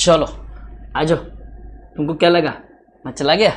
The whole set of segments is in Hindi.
चलो आ जाओ। तुमको क्या लगा मैं चला गया?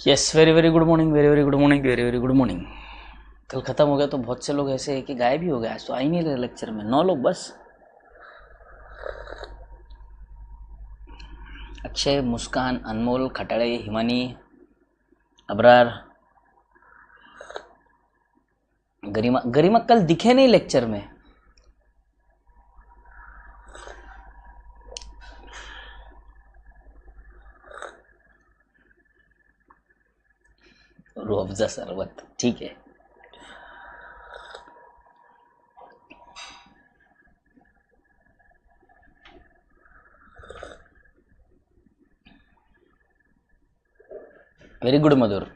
Yes, very very good morning, very very good morning, very very good morning. कल खत्म हो गया तो बहुत से लोग ऐसे हैं कि गायब ही हो गया। आज तो आ ही नहीं रहे लेक्चर में, 9 लोग बस। अक्षय, मुस्कान, अनमोल, खटाड़े, हिमानी, अबरार, गरिमा। गरिमा कल दिखे नहीं लेक्चर में। रूह अफ़ज़ा शरबत, ठीक है। वेरी गुड मधुर।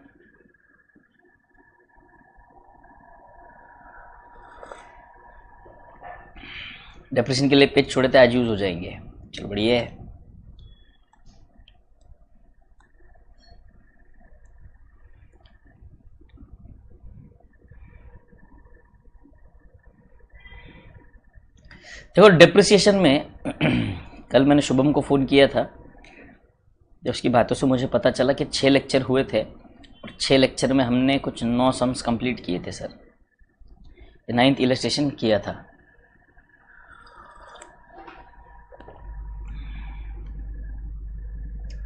डिप्रेशन के लिए पेज छोड़े थे, आज यूज हो जाएंगे। चलो बढ़िया है। देखो डिप्रिसिएशन में कल मैंने शुभम को फ़ोन किया था, जब उसकी बातों से मुझे पता चला कि 6 लेक्चर हुए थे और 6 लेक्चर में हमने कुछ 9 सम्स कंप्लीट किए थे सर। 9th इलस्ट्रेशन किया था।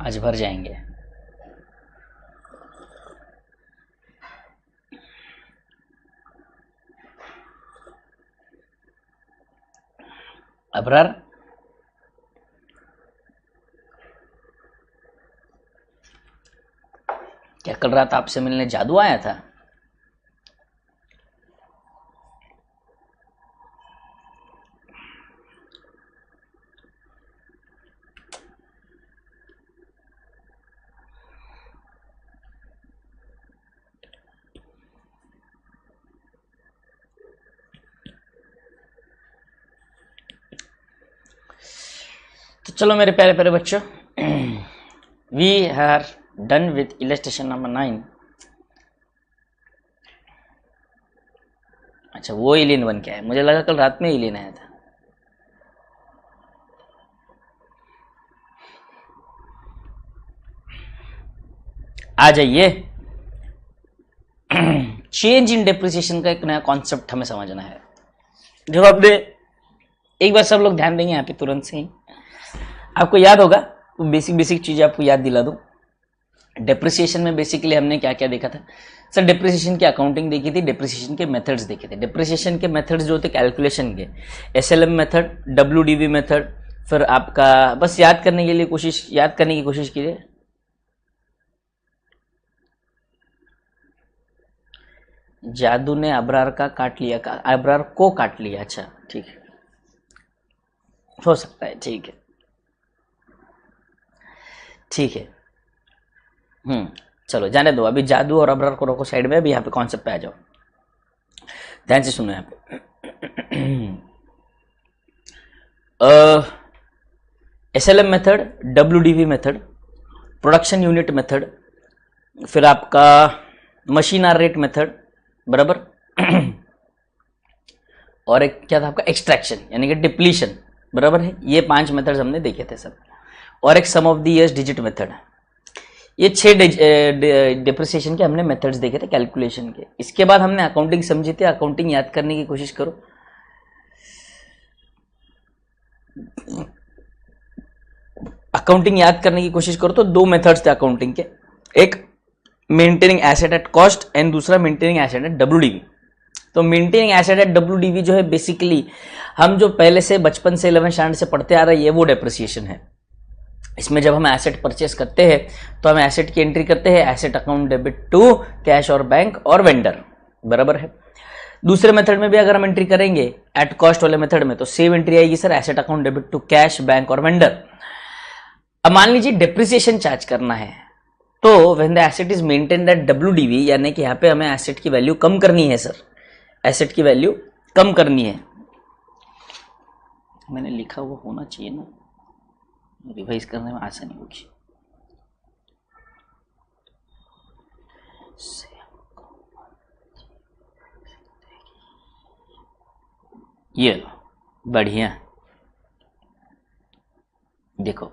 आज भर जाएंगे। अबरार, क्या कल रात आपसे मिलने जादू आया था? तो चलो मेरे प्यारे प्यारे बच्चों, we are done with illustration number 9। अच्छा, वो एलियन बन के आया। मुझे लगा कल रात में एलियन आया था। आ जाइए। चेंज इन डिप्रिसिएशन का एक नया कॉन्सेप्ट हमें समझना है। जब आपने एक बार सब लोग ध्यान देंगे यहाँ पे तुरंत से ही आपको याद होगा। तो बेसिक बेसिक चीज़ें आपको याद दिला दूँ। डिप्रिसिएशन में बेसिकली हमने क्या क्या देखा था सर? डिप्रिसिएशन की अकाउंटिंग देखी थी, डिप्रिसिएशन के मेथड्स देखे थे। डिप्रिसिएशन के मेथड्स जो थे कैलकुलेशन के, एसएलएम मेथड, डब्ल्यूडीवी मेथड, फिर आपका बस याद करने के लिए याद करने की कोशिश कीजिए। जादू ने अबरार का काट लिया, अबरार को काट लिया। अच्छा ठीक है, हो सकता है, ठीक है ठीक है। चलो जाने दो, अभी जादू और अबरार को रखो साइड में। अभी यहाँ पे कॉन्सेप्ट पे आ जाओ, ध्यान से सुनो। यहाँ पे SLM method, WDV method, production unit method, फिर आपका मशीन आर रेट मेथड, बराबर। और एक क्या था आपका, एक्सट्रैक्शन यानी कि डिप्लीशन, बराबर है। ये 5 मेथड्स हमने देखे थे सब। और एक sum of the years digit method. ये 6 डिप्रिसिएशन के हमने मेथड्स देखे थे कैलकुलेशन के। इसके बाद हमने अकाउंटिंग समझी थी। अकाउंटिंग याद करने की कोशिश करो। अकाउंटिंग याद करने की कोशिश करो तो 2 मेथड्स थे अकाउंटिंग के, एक maintaining asset at cost and दूसरा मेंटेनिंग एसेट एट डब्ल्यूडीवी। तो मेंटेनिंग एसेट एट डब्ल्यूडीवी जो है बेसिकली हम जो पहले से बचपन से 11th स्टैंडर्ड से पढ़ते आ रहे हैं, ये वो डिप्रिसिएशन है। इसमें जब हम एसेट परचेस करते हैं तो हम एसेट की एंट्री करते हैं, asset account debit to cash और बैंक और वेंडर, बराबर है। दूसरे मेथड में भी अगर हम एंट्री करेंगे एट कॉस्ट वाले मेथड में तो सेम एंट्री आएगी sir, asset account debit to cash, bank और वेंडर। अब मान लीजिए डेप्रिसिएशन चार्ज करना है, तो when the asset is maintained at WDV, यानी कि यहाँ पे हमें एसेट की वैल्यू कम करनी है सर, एसेट की वैल्यू कम करनी है। मैंने लिखा हुआ होना चाहिए ना, रिवाइज करने में आसानी होगी। ये लो, बढ़िया, देखो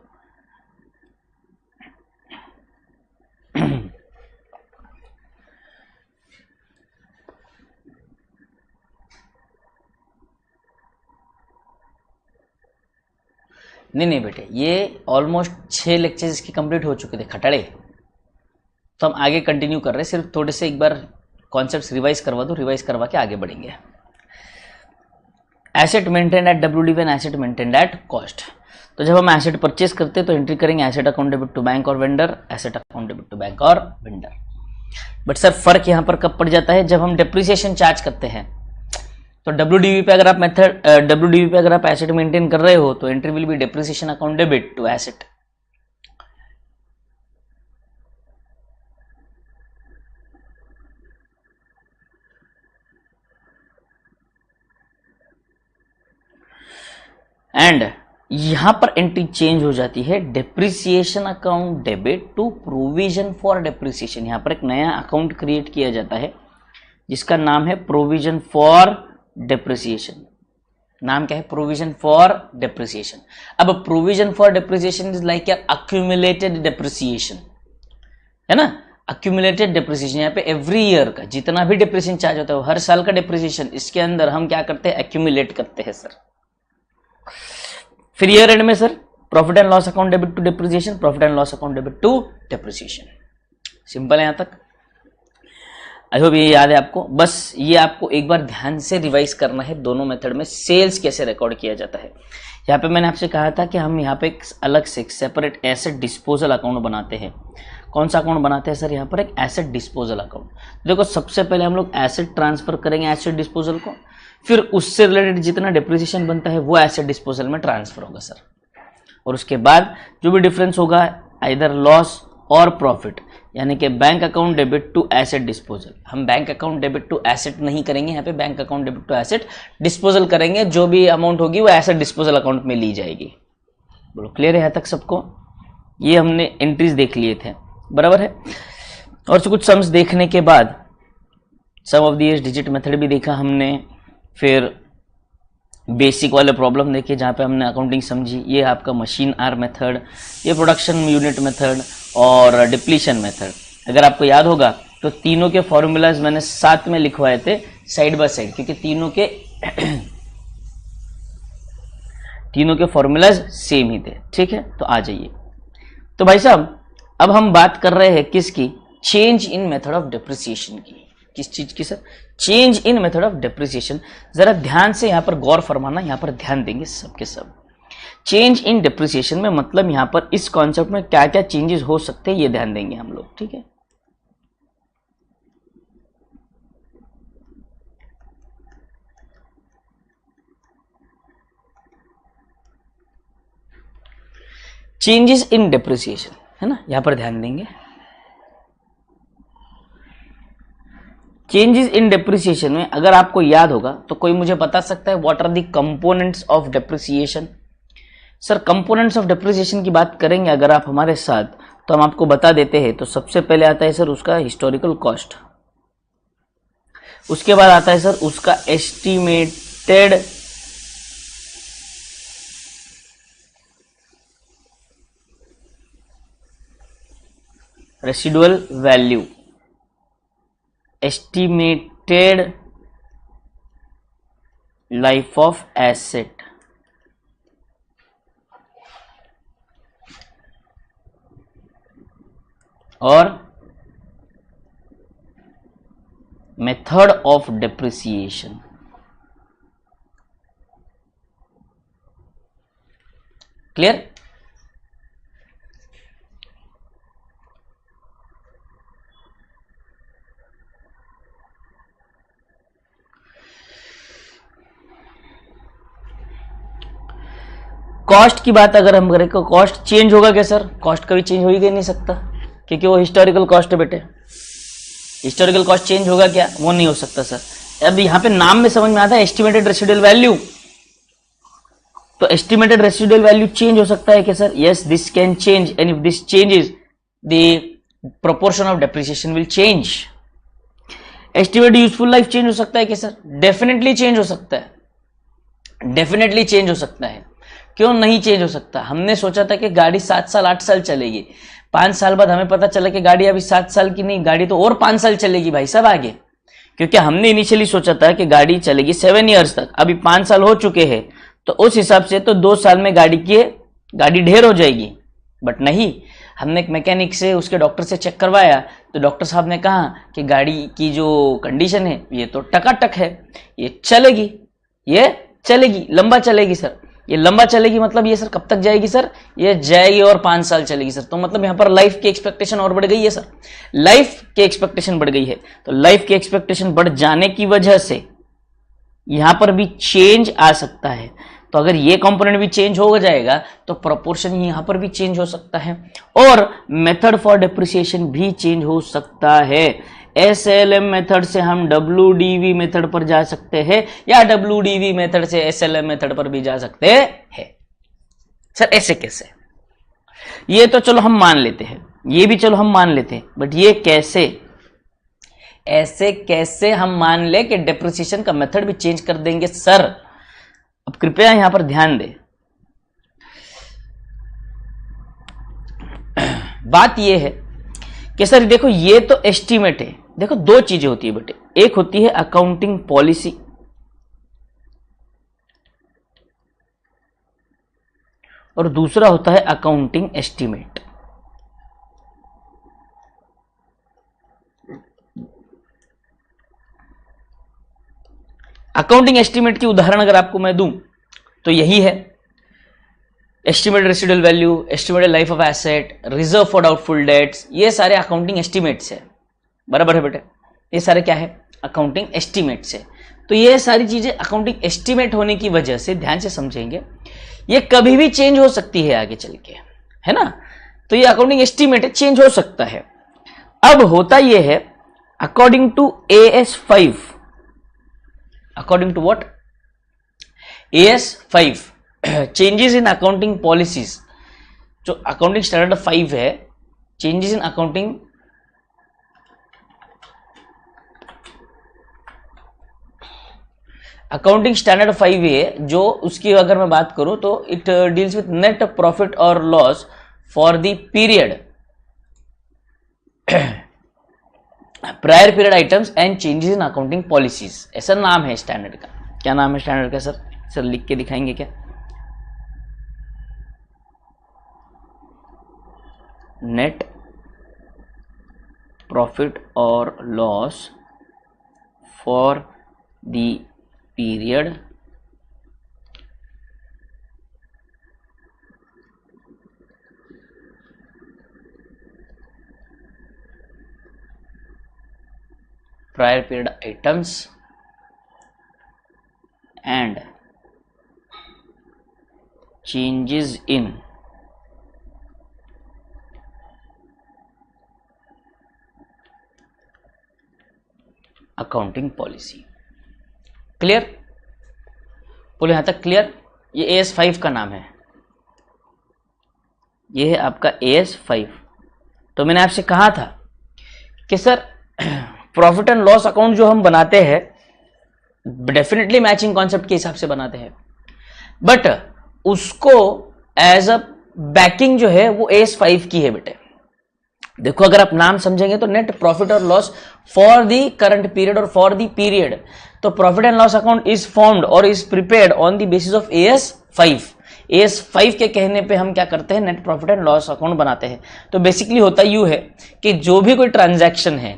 नहीं बेटे, ये ऑलमोस्ट 6 लेक्चर्स इसकी कंप्लीट हो चुके थे खटाड़े, तो हम आगे कंटिन्यू कर रहे हैं। सिर्फ थोड़े से एक बार कॉन्सेप्ट्स रिवाइज करवा दो, रिवाइज करवा के आगे बढ़ेंगे। Asset maintain at WDV and asset maintain at cost. तो जब हम एसेट परचेस करते हैं तो एंट्री करेंगे asset account debit to bank और vendor, asset account debit to bank और वेंडर। बट सर फर्क यहाँ पर कब पड़ जाता है, जब हम डेप्रिसिएशन चार्ज करते हैं। तो WDV पे अगर आप WDV पे अगर आप एसेट मेंटेन कर रहे हो तो entry will be depreciation account debit to asset. And यहां पर एंट्री चेंज हो जाती है depreciation account debit to provision for depreciation. यहां पर एक नया अकाउंट क्रिएट किया जाता है जिसका नाम है प्रोविजन फॉर डेप्रिसिएशन। नाम क्या है, प्रोविजन फॉर डेप्रिसिएशन। अब provision for depreciation is like accumulated depreciation, है ना, अक्यूमुलेटेड डेप्रिसिएशन। यहाँ पे एवरी ईयर का जितना भी डेप्रिसिएशन चार्ज होता है, हर साल का डेप्रिसिएशन, इसके अंदर हम क्या करते हैं, एक्यूमुलेट करते हैं सर। फिर ईयर एंड में sir profit and loss account debit to depreciation, profit and loss account debit to depreciation. Simple है यहां तक, आई होप ये याद है आपको। बस ये आपको एक बार ध्यान से रिवाइज करना है, दोनों मेथड में सेल्स कैसे रिकॉर्ड किया जाता है। यहाँ पे मैंने आपसे कहा था कि हम यहाँ पे एक अलग से सेपरेट एसेट डिस्पोजल अकाउंट बनाते हैं। कौन सा अकाउंट बनाते हैं सर, यहाँ पर एक एसेट डिस्पोजल अकाउंट। देखो सबसे पहले हम लोग एसेट ट्रांसफर करेंगे एसेट डिस्पोजल को, फिर उससे रिलेटेड जितना डेप्रिसिएशन बनता है वो एसेट डिस्पोजल में ट्रांसफर होगा सर, और उसके बाद जो भी डिफरेंस होगा आइदर लॉस और प्रॉफिट, यानी कि bank account debit to asset disposal. हम bank account debit to asset नहीं करेंगे, यहाँ पे bank account debit to asset disposal करेंगे। जो भी अमाउंट होगी वो एसेट डिस्पोजल अकाउंट में ली जाएगी। बोलो क्लियर है यहाँ तक सबको? ये हमने एंट्रीज देख लिए थे, बराबर है। और कुछ सम्स देखने के बाद सम ऑफ दी डिजिट मेथड भी देखा हमने, फिर बेसिक वाले प्रॉब्लम देखे जहाँ पे हमने अकाउंटिंग समझी। ये आपका मशीन आर मेथड, ये प्रोडक्शन यूनिट मेथड और डिप्लीशन मेथड। अगर आपको याद होगा तो तीनों के फॉर्मूलाज मैंने साथ में लिखवाए थे साइड बाय साइड, क्योंकि तीनों के फॉर्मूलाज सेम ही थे। ठीक है, तो आ जाइए। तो भाई साहब अब हम बात कर रहे हैं किसकी, change in method of depreciation की। किस चीज की sir, change in method of depreciation. जरा ध्यान से यहां पर गौर फरमाना, यहां पर ध्यान देंगे सबके सब। चेंज इन डेप्रिसिएशन में मतलब यहां पर इस कॉन्सेप्ट में क्या क्या चेंजेस हो सकते हैं ये ध्यान देंगे हम लोग। ठीक है, चेंजेस इन डेप्रिसिएशन है ना, यहां पर ध्यान देंगे। चेंजेस इन डेप्रिसिएशन में अगर आपको याद होगा तो कोई मुझे बता सकता है what are the components of depreciation. Sir components of depreciation की बात करेंगे अगर आप हमारे साथ, तो हम आपको बता देते हैं। तो सबसे पहले आता है सर उसका हिस्टोरिकल कॉस्ट, उसके बाद आता है सर उसका estimated residual value, estimated life of asset, और method of depreciation. Clear? Cost की बात अगर हम करें तो कॉस्ट चेंज होगा क्या सर? कॉस्ट कभी चेंज हो ही नहीं सकता, क्योंकि वो हिस्टोरिकल कॉस्ट है बेटे। हिस्टोरिकल कॉस्ट चेंज होगा क्या? वो नहीं हो सकता सर। अब यहां पे नाम में समझ में आता है एस्टिमेटेड रेसिडुअल वैल्यू, तो एस्टिमेटेड रेसिडुअल वैल्यू चेंज हो सकता है क्या sir? Yes, this can change, and if this changes the proportion of depreciation will change. Estimated useful life change हो सकता है क्या सर? डेफिनेटली चेंज हो सकता है, डेफिनेटली चेंज हो सकता है। क्यों नहीं चेंज हो सकता? हमने सोचा था कि गाड़ी 7 साल 8 साल चलेगी, 5 साल बाद हमें पता चला कि गाड़ी अभी 7 साल की नहीं, गाड़ी तो और 5 साल चलेगी भाई साहब आगे, क्योंकि हमने इनिशियली सोचा था कि गाड़ी चलेगी 7 ईयर्स तक, अभी 5 साल हो चुके हैं, तो उस हिसाब से तो 2 साल में गाड़ी ढेर हो जाएगी। बट नहीं, हमने एक मैकेनिक से, उसके डॉक्टर से चेक करवाया, तो डॉक्टर साहब ने कहा कि गाड़ी की जो कंडीशन है ये तो टकाटक है, ये चलेगी, लंबा चलेगी सर। ये लंबा चलेगी मतलब ये सर कब तक जाएगी सर? ये जाएगी और 5 साल चलेगी सर। तो मतलब यहां पर लाइफ की एक्सपेक्टेशन और बढ़ गई है सर, लाइफ की एक्सपेक्टेशन बढ़ गई है। तो लाइफ की एक्सपेक्टेशन बढ़ जाने की वजह से यहां पर भी चेंज आ सकता है। तो अगर ये कंपोनेंट भी चेंज हो जाएगा तो प्रोपोर्शन यहां पर भी चेंज हो सकता है, और मेथड फॉर डेप्रिसिएशन भी चेंज हो सकता है। SLM मेथड से हम WDV मेथड पर जा सकते हैं, या WDV मेथड से SLM मेथड पर भी जा सकते हैं। सर ऐसे कैसे? ये तो चलो हम मान लेते हैं, ये भी चलो हम मान लेते हैं, बट ये कैसे? ऐसे कैसे हम मान ले कि डेप्रिसिएशन का मेथड भी चेंज कर देंगे सर? अब कृपया यहां पर ध्यान दें। बात यह है कि सर देखो ये तो एस्टीमेट है। देखो 2 चीजें होती है बेटे, एक होती है अकाउंटिंग पॉलिसी, और दूसरा होता है अकाउंटिंग एस्टीमेट। अकाउंटिंग एस्टीमेट की उदाहरण अगर आपको मैं दूं तो यही है, estimated residual value, estimated life of asset, reserve for doubtful debts, ये सारे अकाउंटिंग एस्टिमेट्स है। बराबर है बेटे, ये सारे क्या है? अकाउंटिंग एस्टिमेट्स है। तो ये सारी चीजें अकाउंटिंग एस्टिमेट होने की वजह से, ध्यान से समझेंगे, ये कभी भी चेंज हो सकती है आगे चल के, है ना? तो ये अकाउंटिंग एस्टिमेट है, चेंज हो सकता है। अब होता यह है according to AS5, according to what? AS5 changes in accounting policies, जो अकाउंटिंग स्टैंडर्ड 5 है, चेंजेस इन अकाउंटिंग स्टैंडर्ड 5 है, जो उसकी अगर मैं बात करूं तो it deals with net profit और loss for the period, prior period items and changes in accounting policies, ऐसा नाम है स्टैंडर्ड का। क्या नाम है स्टैंडर्ड का सर? सर लिख के दिखाएंगे क्या? नेट प्रॉफिट और loss for the period prior period items and changes in accounting policy. Clear? बोले यहां तक क्लियर? ये AS5 का नाम है, ये है आपका AS5। तो मैंने आपसे कहा था कि sir profit and loss account जो हम बनाते हैं डेफिनेटली मैचिंग कॉन्सेप्ट के हिसाब से बनाते हैं, बट उसको एज अ बैकिंग जो है वो AS5 की है बेटे। देखो अगर आप नाम समझेंगे तो नेट प्रॉफिट और loss for the current period और फॉर द पीरियड, तो profit and loss account is formed और is prepared on the basis of AS5। AS5 के कहने पे हम क्या करते हैं? Net profit and loss account बनाते हैं। तो बेसिकली होता यूं है कि जो भी कोई ट्रांजैक्शन है,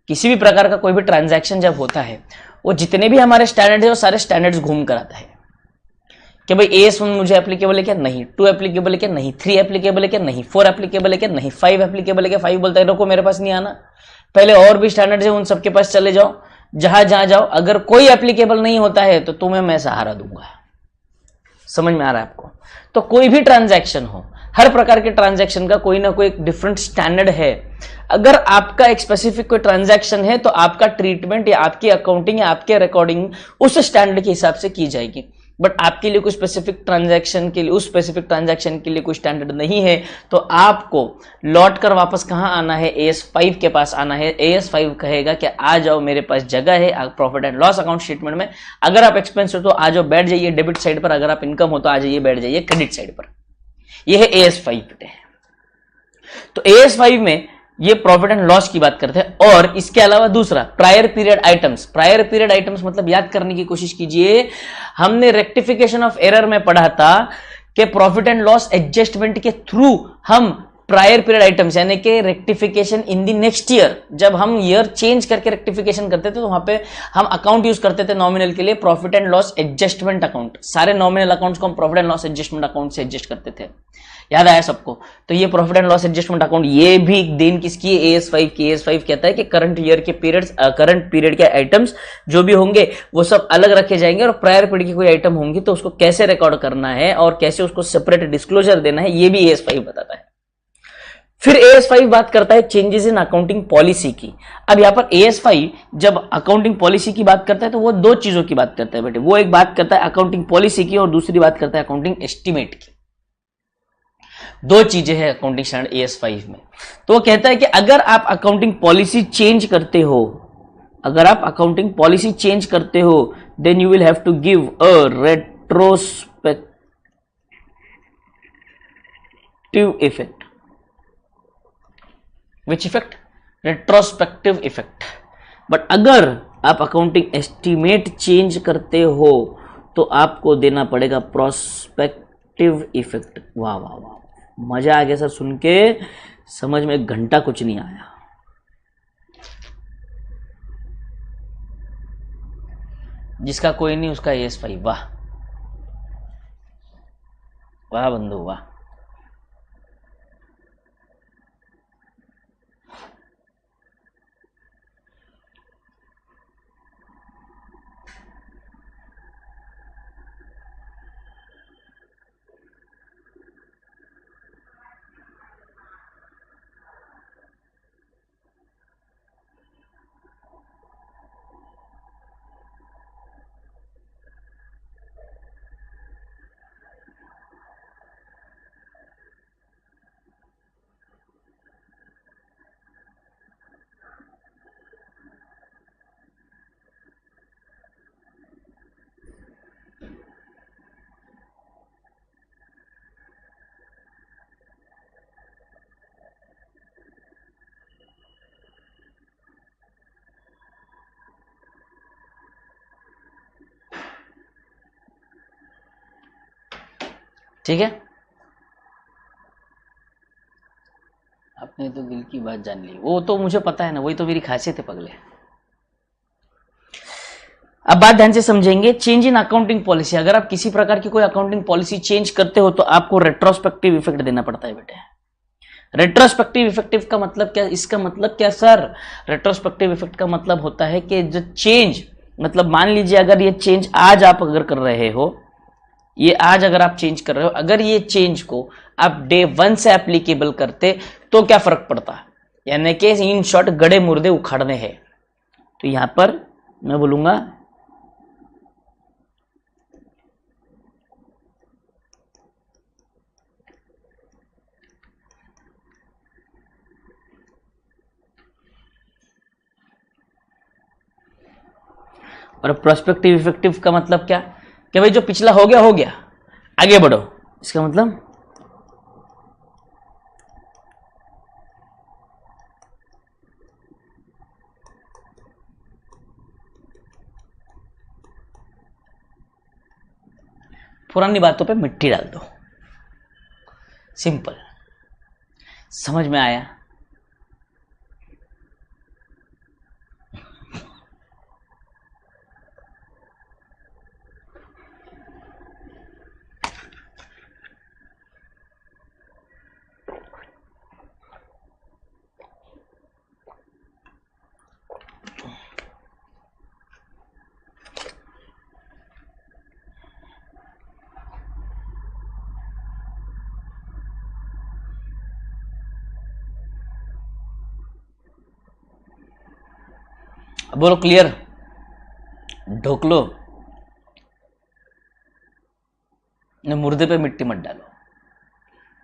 किसी भी प्रकार का कोई भी ट्रांजैक्शन जब होता है, वो जितने भी हमारे स्टैंडर्ड है वो सारे स्टैंडर्ड्स घूम कर आता है कि भाई AS1 मुझे एप्लीकेबल है क्या? नहीं। 2 एप्लीकेबल है क्या? नहीं। 3 एप्लीकेबल है क्या? नहीं। 4 एप्लीकेबल है क्या? नहीं। 5 एप्लीकेबल है क्या? 5 बोलता है रुको मेरे पास नहीं आना, पहले और भी स्टैंडर्ड्स है उन सबके पास चले जाओ, जहां जहां जाओ, अगर कोई एप्लीकेबल नहीं होता है तो तुम्हें मैं सहारा दूंगा। समझ में आ रहा है आपको? तो कोई भी ट्रांजैक्शन हो, हर प्रकार के ट्रांजैक्शन का कोई ना कोई एक डिफरेंट स्टैंडर्ड है। अगर आपका एक स्पेसिफिक कोई ट्रांजैक्शन है तो आपका ट्रीटमेंट या आपकी अकाउंटिंग या आपके रिकॉर्डिंग उस स्टैंडर्ड के हिसाब से की जाएगी। बट आपके लिए कोई स्पेसिफिक ट्रांजैक्शन के लिए, उस स्पेसिफिक ट्रांजैक्शन के लिए कोई स्टैंडर्ड नहीं है, तो आपको लौट कर वापस कहां आना है? AS5 के पास आना है। AS5 कहेगा कि आ जाओ, मेरे पास जगह है profit and loss account statement में। अगर आप एक्सपेंस हो तो आ जाओ, बैठ जाइए डेबिट साइड पर। अगर आप इनकम हो तो आ जाइए, बैठ जाइए क्रेडिट साइड पर। यह है AS5 बेटे। तो AS5 में ये प्रॉफिट एंड लॉस की बात करते हैं। और इसके अलावा दूसरा prior period items. Prior period items मतलब याद करने की कोशिश कीजिए, हमने रेक्टिफिकेशन ऑफ एरर में पढ़ा था कि प्रॉफिट एंड लॉस एडजस्टमेंट के थ्रू हम प्रायर पीरियड आइटम्स यानी कि rectification in the next year, जब हम ईयर चेंज करके रेक्टिफिकेशन करते थे तो वहां पे हम अकाउंट यूज करते थे नॉमिनल के लिए, profit and loss adjustment account. सारे नॉमिनल अकाउंट्स को हम profit and loss adjustment account से एडजस्ट करते थे। याद आया सबको? तो ये profit and loss adjustment account, ये भी देन किसकी है? AS5 की। AS5 कहता है कि करंट ईयर के पीरियड्स, करंट पीरियड के आइटम्स जो भी होंगे वो सब अलग रखे जाएंगे, और प्रायर पीरियड की कोई आइटम होंगी तो उसको कैसे रिकॉर्ड करना है और कैसे उसको सेपरेट डिस्क्लोजर देना है, ये भी AS5 बताता है। फिर AS5 बात करता है चेंजेस इन अकाउंटिंग पॉलिसी की। अब यहां पर AS5 जब अकाउंटिंग पॉलिसी की बात करता है तो वो दो चीजों की बात करता है बेटे। वो एक बात करता है अकाउंटिंग पॉलिसी की और दूसरी बात करता है अकाउंटिंग एस्टिमेट की। दो चीजें हैं अकाउंटिंग स्टैंडर्ड AS5 में। तो वो कहता है कि अगर आप अकाउंटिंग पॉलिसी चेंज करते हो, अगर आप अकाउंटिंग पॉलिसी चेंज करते हो, then you will have to give a retrospective effect. Which effect? Retrospective effect. But अगर आप अकाउंटिंग एस्टिमेट चेंज करते हो तो आपको देना पड़ेगा प्रोस्पेक्टिव इफेक्ट। वाह वाह वाह, मजा आ गया सर सुन के, समझ में एक घंटा कुछ नहीं आया। जिसका कोई नहीं उसका AS5। वाह वाह बंधु वाह। ठीक है, आपने तो दिल की बात जान ली। वो तो मुझे पता है ना, वही तो मेरी खासियत है पगले। अब बात ध्यान से समझेंगे। चेंज इन अकाउंटिंग पॉलिसी, अगर आप किसी प्रकार की कोई अकाउंटिंग पॉलिसी चेंज करते हो तो आपको रेट्रोस्पेक्टिव इफेक्ट देना पड़ता है बेटे। रेट्रोस्पेक्टिव इफेक्टिव का मतलब क्या? इसका मतलब क्या सर? रेट्रोस्पेक्टिव इफेक्ट का मतलब होता है कि जो चेंज, मतलब मान लीजिए अगर ये चेंज आज आप अगर कर रहे हो, ये आज अगर आप चेंज कर रहे हो, अगर ये चेंज को आप डे 1 से एप्लीकेबल करते तो क्या फर्क पड़ता? यानी कि इन शॉर्ट गड़े मुर्दे उखाड़ने हैं। तो यहां पर मैं बोलूंगा और प्रोस्पेक्टिव इफेक्टिव का मतलब क्या? कि भाई जो पिछला हो गया, आगे बढ़ो। इसका मतलब पुरानी बातों पे मिट्टी डाल दो। सिंपल, समझ में आया? अब बोलो क्लियर, ढोक लो, मुर्दे पे मिट्टी मत डालो,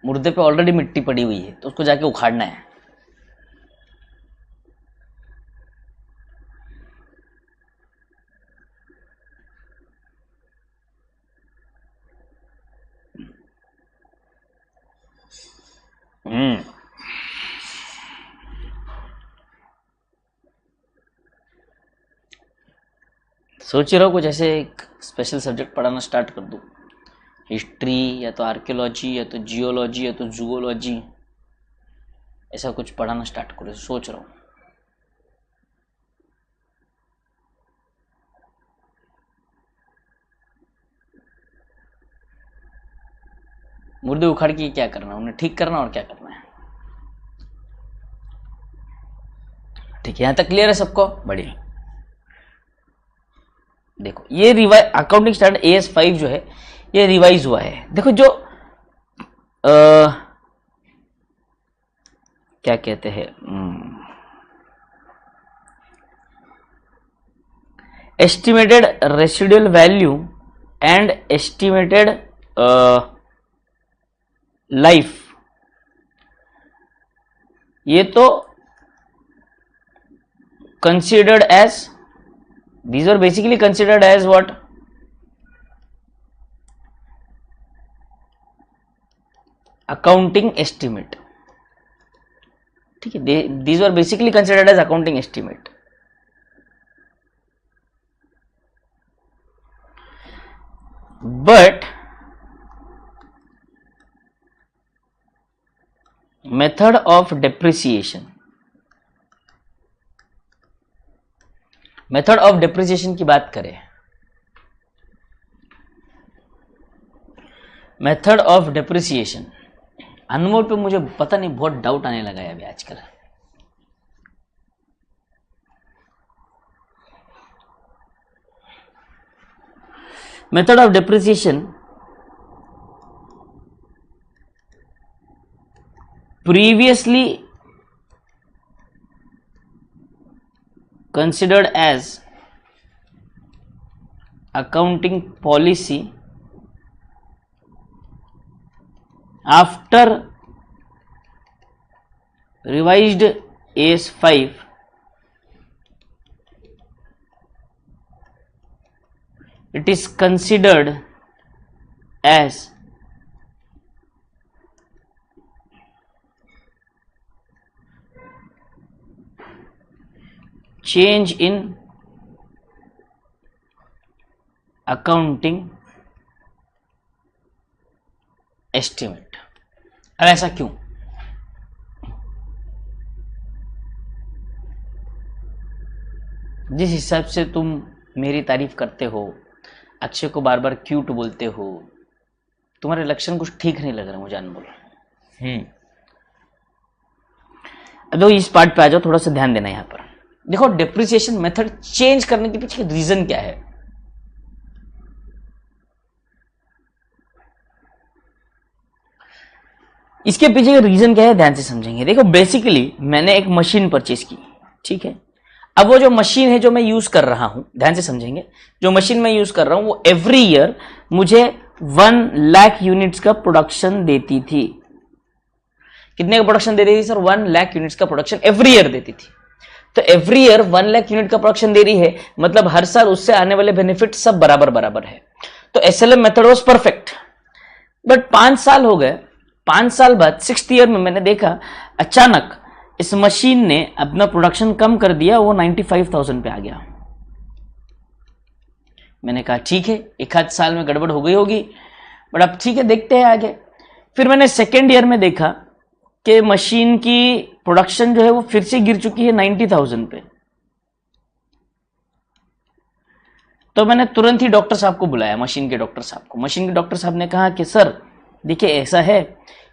मुर्दे पे ऑलरेडी मिट्टी पड़ी हुई है तो उसको जाके उखाड़ना है। सोच रहा हूँ कुछ ऐसे एक स्पेशल सब्जेक्ट पढ़ाना स्टार्ट कर दूँ, हिस्ट्री या तो आर्कियोलॉजी या तो जियोलॉजी या तो जूलॉजी, ऐसा कुछ पढ़ाना स्टार्ट करूँ सोच रहा हूँ। मुर्दे उखाड़ के क्या करना, उन्हें ठीक करना और क्या करना है। ठीक है, यहां तक क्लियर है सबको? बढ़िया। देखो ये रिवाइज अकाउंटिंग स्टैंडर्ड AS5 जो है ये रिवाइज हुआ है। देखो जो क्या कहते हैं, estimated residual value and estimated life, ये तो considered as, these are basically considered as what, accounting estimate। ठीक है, these are basically considered as accounting estimate। but method of depreciation, method of depreciation की बात करें, मेथड ऑफ डेप्रिसिएशन, अनमोल पे मुझे पता नहीं बहुत डाउट आने लगा है अभी आजकल। Method of depreciation previously considered as accounting policy after revised AS5 it is considered as change in accounting estimate। अब ऐसा क्यों? जिस हिसाब से तुम मेरी तारीफ करते हो, अक्षय को बार बार क्यूट बोलते हो, तुम्हारे लक्षण कुछ ठीक नहीं लग रहे मुझे अनमोल। अब तो इस पार्ट पे आ जाओ, थोड़ा सा ध्यान देना यहां पर। देखो डेप्रिसिएशन मेथड चेंज करने के पीछे रीजन क्या है? इसके पीछे का रीजन क्या है ध्यान से समझेंगे। देखो बेसिकली मैंने एक मशीन परचेज की, ठीक है। अब वो जो मशीन है जो मैं यूज कर रहा हूं, ध्यान से समझेंगे, जो मशीन मैं यूज कर रहा हूं वो एवरी ईयर मुझे 1 लाख यूनिट्स का प्रोडक्शन देती थी। कितने का प्रोडक्शन दे रही थी सर? 1 लाख यूनिट्स का प्रोडक्शन एवरी ईयर देती थी। तो एवरी ईयर 1 लाख यूनिट का प्रोडक्शन दे रही है, मतलब हर साल उससे आने वाले बेनिफिट सब बराबर बराबर है। तो SLM method was perfect. But 5 साल हो गए, 5 साल बाद 6th ईयर में मैंने देखा अचानक इस मशीन ने अपना प्रोडक्शन कम कर दिया, वो 95,000 पे आ गया। मैंने कहा ठीक है, एक आध साल में गड़बड़ हो गई होगी, बट अब ठीक है देखते हैं आगे। फिर मैंने 2nd ईयर में देखा कि मशीन की प्रोडक्शन जो है वो फिर से गिर चुकी है 90,000 पे। तो मैंने तुरंत ही डॉक्टर साहब को बुलाया, मशीन के डॉक्टर साहब को। मशीन के डॉक्टर साहब ने कहा कि सर देखिए ऐसा है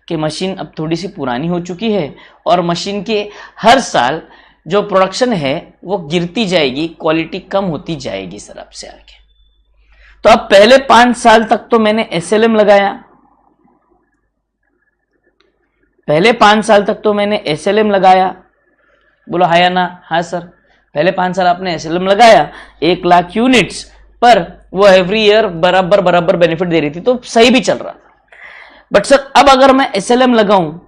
कि मशीन अब थोड़ी सी पुरानी हो चुकी है और मशीन के हर साल जो प्रोडक्शन है वो गिरती जाएगी, क्वालिटी कम होती जाएगी सर अब से आगे। तो अब पहले 5 साल तक तो मैंने SLM लगाया, पहले 5 साल तक तो मैंने SLM लगाया। बोलो हाँ या ना? हाँ सर। पहले 5 साल आपने एसएलएम लगाया 1 लाख यूनिट्स पर, वो एवरी ईयर बराबर बराबर बेनिफिट दे रही थी, तो सही भी चल रहा था। बट सर अब अगर मैं एसएलएम लगाऊं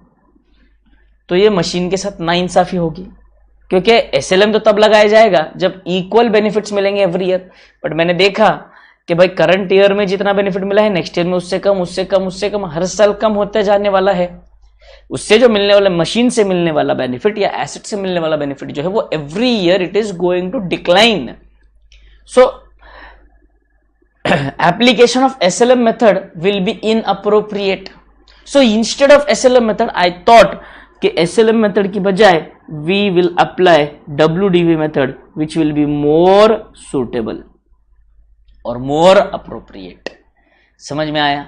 तो ये मशीन के साथ नाइंसाफी होगी, क्योंकि एसएलएम तो तब लगाया जाएगा जब इक्वल बेनिफिट्स मिलेंगे एवरी ईयर। बट मैंने देखा कि भाई करंट ईयर में जितना बेनिफिट मिला है नेक्स्ट ईयर में उससे कम, उससे कम, उससे कम, हर साल कम होते जाने वाला है। उससे जो मिलने वाला, मशीन से मिलने वाला बेनिफिट या एसेट से मिलने वाला बेनिफिट जो है वो every year it is going to decline. So application of SLM method will be inappropriate. So instead of SLM method, I thought कि SLM method की बजाय we will apply WDV method, which will be more suitable और more appropriate. समझ में आया?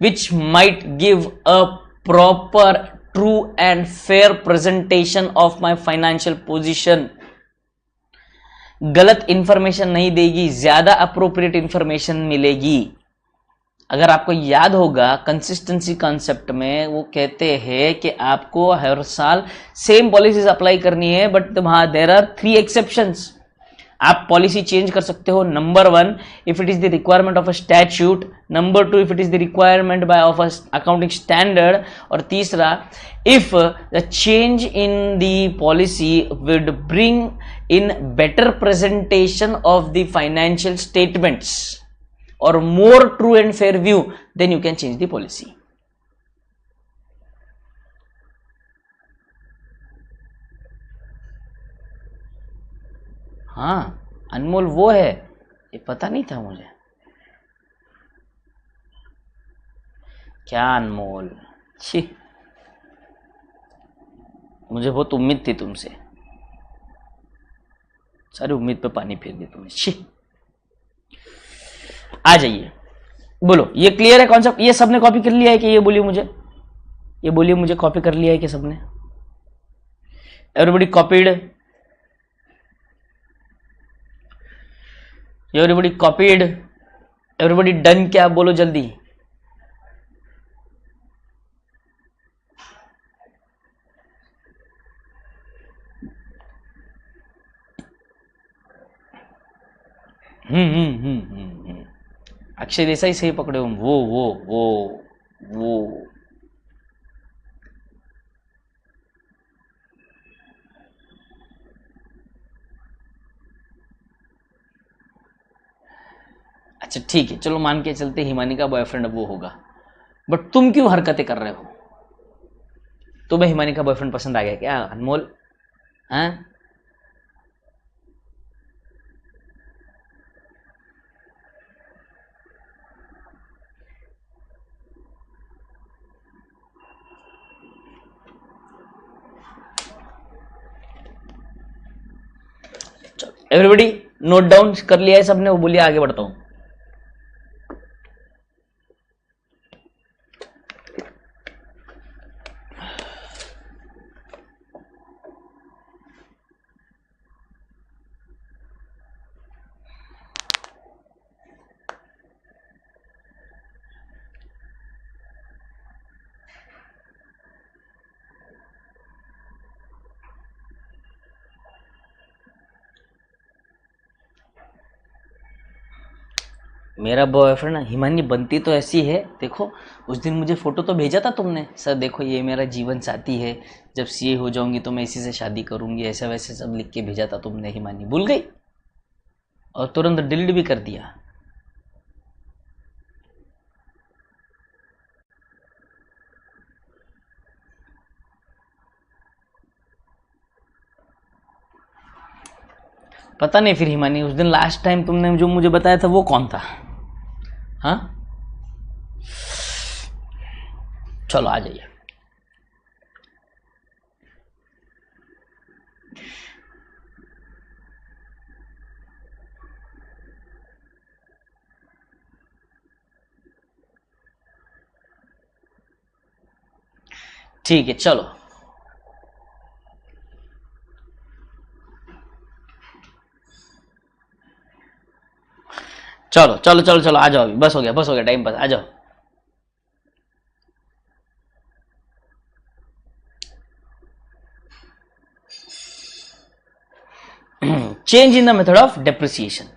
Which might give a proper, true and fair presentation of my financial position. गलत इंफॉर्मेशन नहीं देगी, ज्यादा अप्रोप्रिएट इंफॉर्मेशन मिलेगी। अगर आपको याद होगा कंसिस्टेंसी कॉन्सेप्ट में वो कहते हैं कि आपको हर साल सेम पॉलिसीज अप्लाई करनी है, बट वहां देयर आर 3 एक्सेप्शंस। आप पॉलिसी चेंज कर सकते हो। Number 1, if it is the requirement of a statute. Number 2, if it is the requirement by of a accounting standard. और तीसरा, if the change in the policy would bring in better presentation of the financial statements और more true and fair view, then you can change the policy. हाँ, अनमोल वो है, ये पता नहीं था मुझे। क्या अनमोल? छी, मुझे बहुत उम्मीद थी तुमसे, सारी उम्मीद पे पानी फेर दी तुमने। छी, आ जाइए, बोलो। ये क्लियर है कॉन्सेप्ट? ये सबने कॉपी कर लिया है कि? ये बोलिए मुझे, ये बोलिए मुझे, कॉपी कर लिया है कि सबने? Everybody copied? Everybody copied? Everybody done? क्या बोलो जल्दी। अक्षय देसाई सही पकड़े हो। वो अच्छा ठीक है, चलो मान के चलते हिमानी का बॉयफ्रेंड अब वो होगा, बट तुम क्यों हरकतें कर रहे हो? तुम्हें हिमानी का बॉयफ्रेंड पसंद आ गया क्या अनमोल? हैं? एवरीबॉडी नोट डाउन कर लिया है सबने? वो बोलिए आगे बढ़ता हूं। मेरा बॉयफ्रेंड हिमानी बनती तो ऐसी है, देखो उस दिन मुझे फोटो तो भेजा था तुमने, सर देखो ये मेरा जीवन साथी है, जब सीए हो जाऊंगी तो मैं इसी से शादी करूंगी, ऐसा वैसे सब लिख के भेजा था तुमने। हिमानी भूल गई और तुरंत डिलीट भी कर दिया। पता नहीं फिर हिमानी, उस दिन लास्ट टाइम तुमने जो मुझे बताया था वो कौन था? हाँ चलो आ जाइए। ठीक है चलो, चलो चलो चलो चलो आ जाओ, अभी बस हो गया, बस हो गया टाइम पास, आ जाओ। change in the method of depreciation.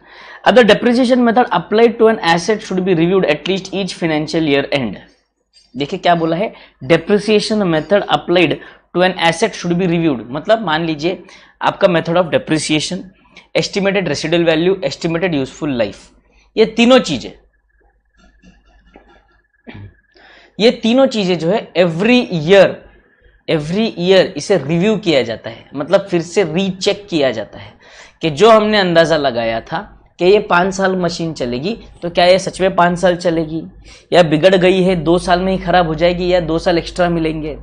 The depreciation method applied to an asset should be reviewed at least each financial year end. देखिए क्या बोला है, depreciation method applied to an asset should be reviewed. मतलब मान लीजिए आपका method of depreciation, estimated residual value, estimated useful life, ये तीनों चीजें जो है एवरी ईयर इसे रिव्यू किया जाता है, मतलब फिर से रीचेक किया जाता है कि जो हमने अंदाजा लगाया था कि ये 5 साल मशीन चलेगी, तो क्या ये सच में 5 साल चलेगी, या बिगड़ गई है 2 साल में ही खराब हो जाएगी, या 2 साल एक्स्ट्रा मिलेंगे।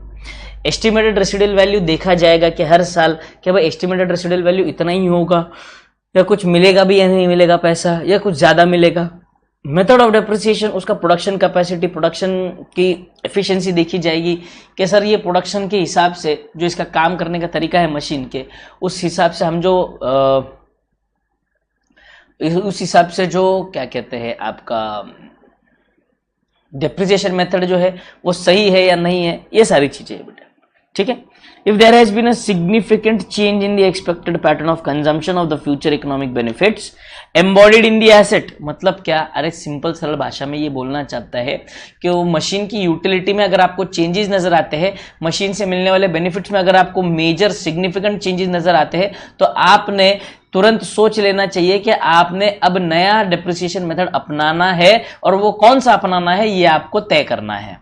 एस्टिमेटेड रेसिडुअल वैल्यू देखा जाएगा कि हर साल क्या भाई एस्टिमेटेड रेसिडुअल वैल्यू इतना ही होगा, या कुछ मिलेगा भी या नहीं मिलेगा पैसा, या कुछ ज़्यादा मिलेगा। मेथड ऑफ डेप्रिसिएशन, उसका प्रोडक्शन कैपेसिटी, प्रोडक्शन की एफिशिएंसी देखी जाएगी कि सर ये प्रोडक्शन के हिसाब से जो इसका काम करने का तरीका है मशीन के, उस हिसाब से हम जो क्या कहते हैं आपका डेप्रिसिएशन मेथड जो है वो सही है या नहीं है, ये सारी चीजें है बेटा, ठीक है। If there has been a significant change in the expected pattern of consumption of the future economic benefits embodied in the asset, मतलब क्या, अरे सिंपल सरल भाषा में ये बोलना चाहता है कि वो मशीन की यूटिलिटी में अगर आपको चेंजेस नजर आते हैं, मशीन से मिलने वाले बेनिफिट्स में अगर आपको मेजर सिग्निफिकेंट चेंजेस नजर आते हैं, तो आपने तुरंत सोच लेना चाहिए कि आपने अब नया डेप्रिसिएशन मेथड अपनाना है, और वो कौन सा अपनाना है ये आपको तय करना है।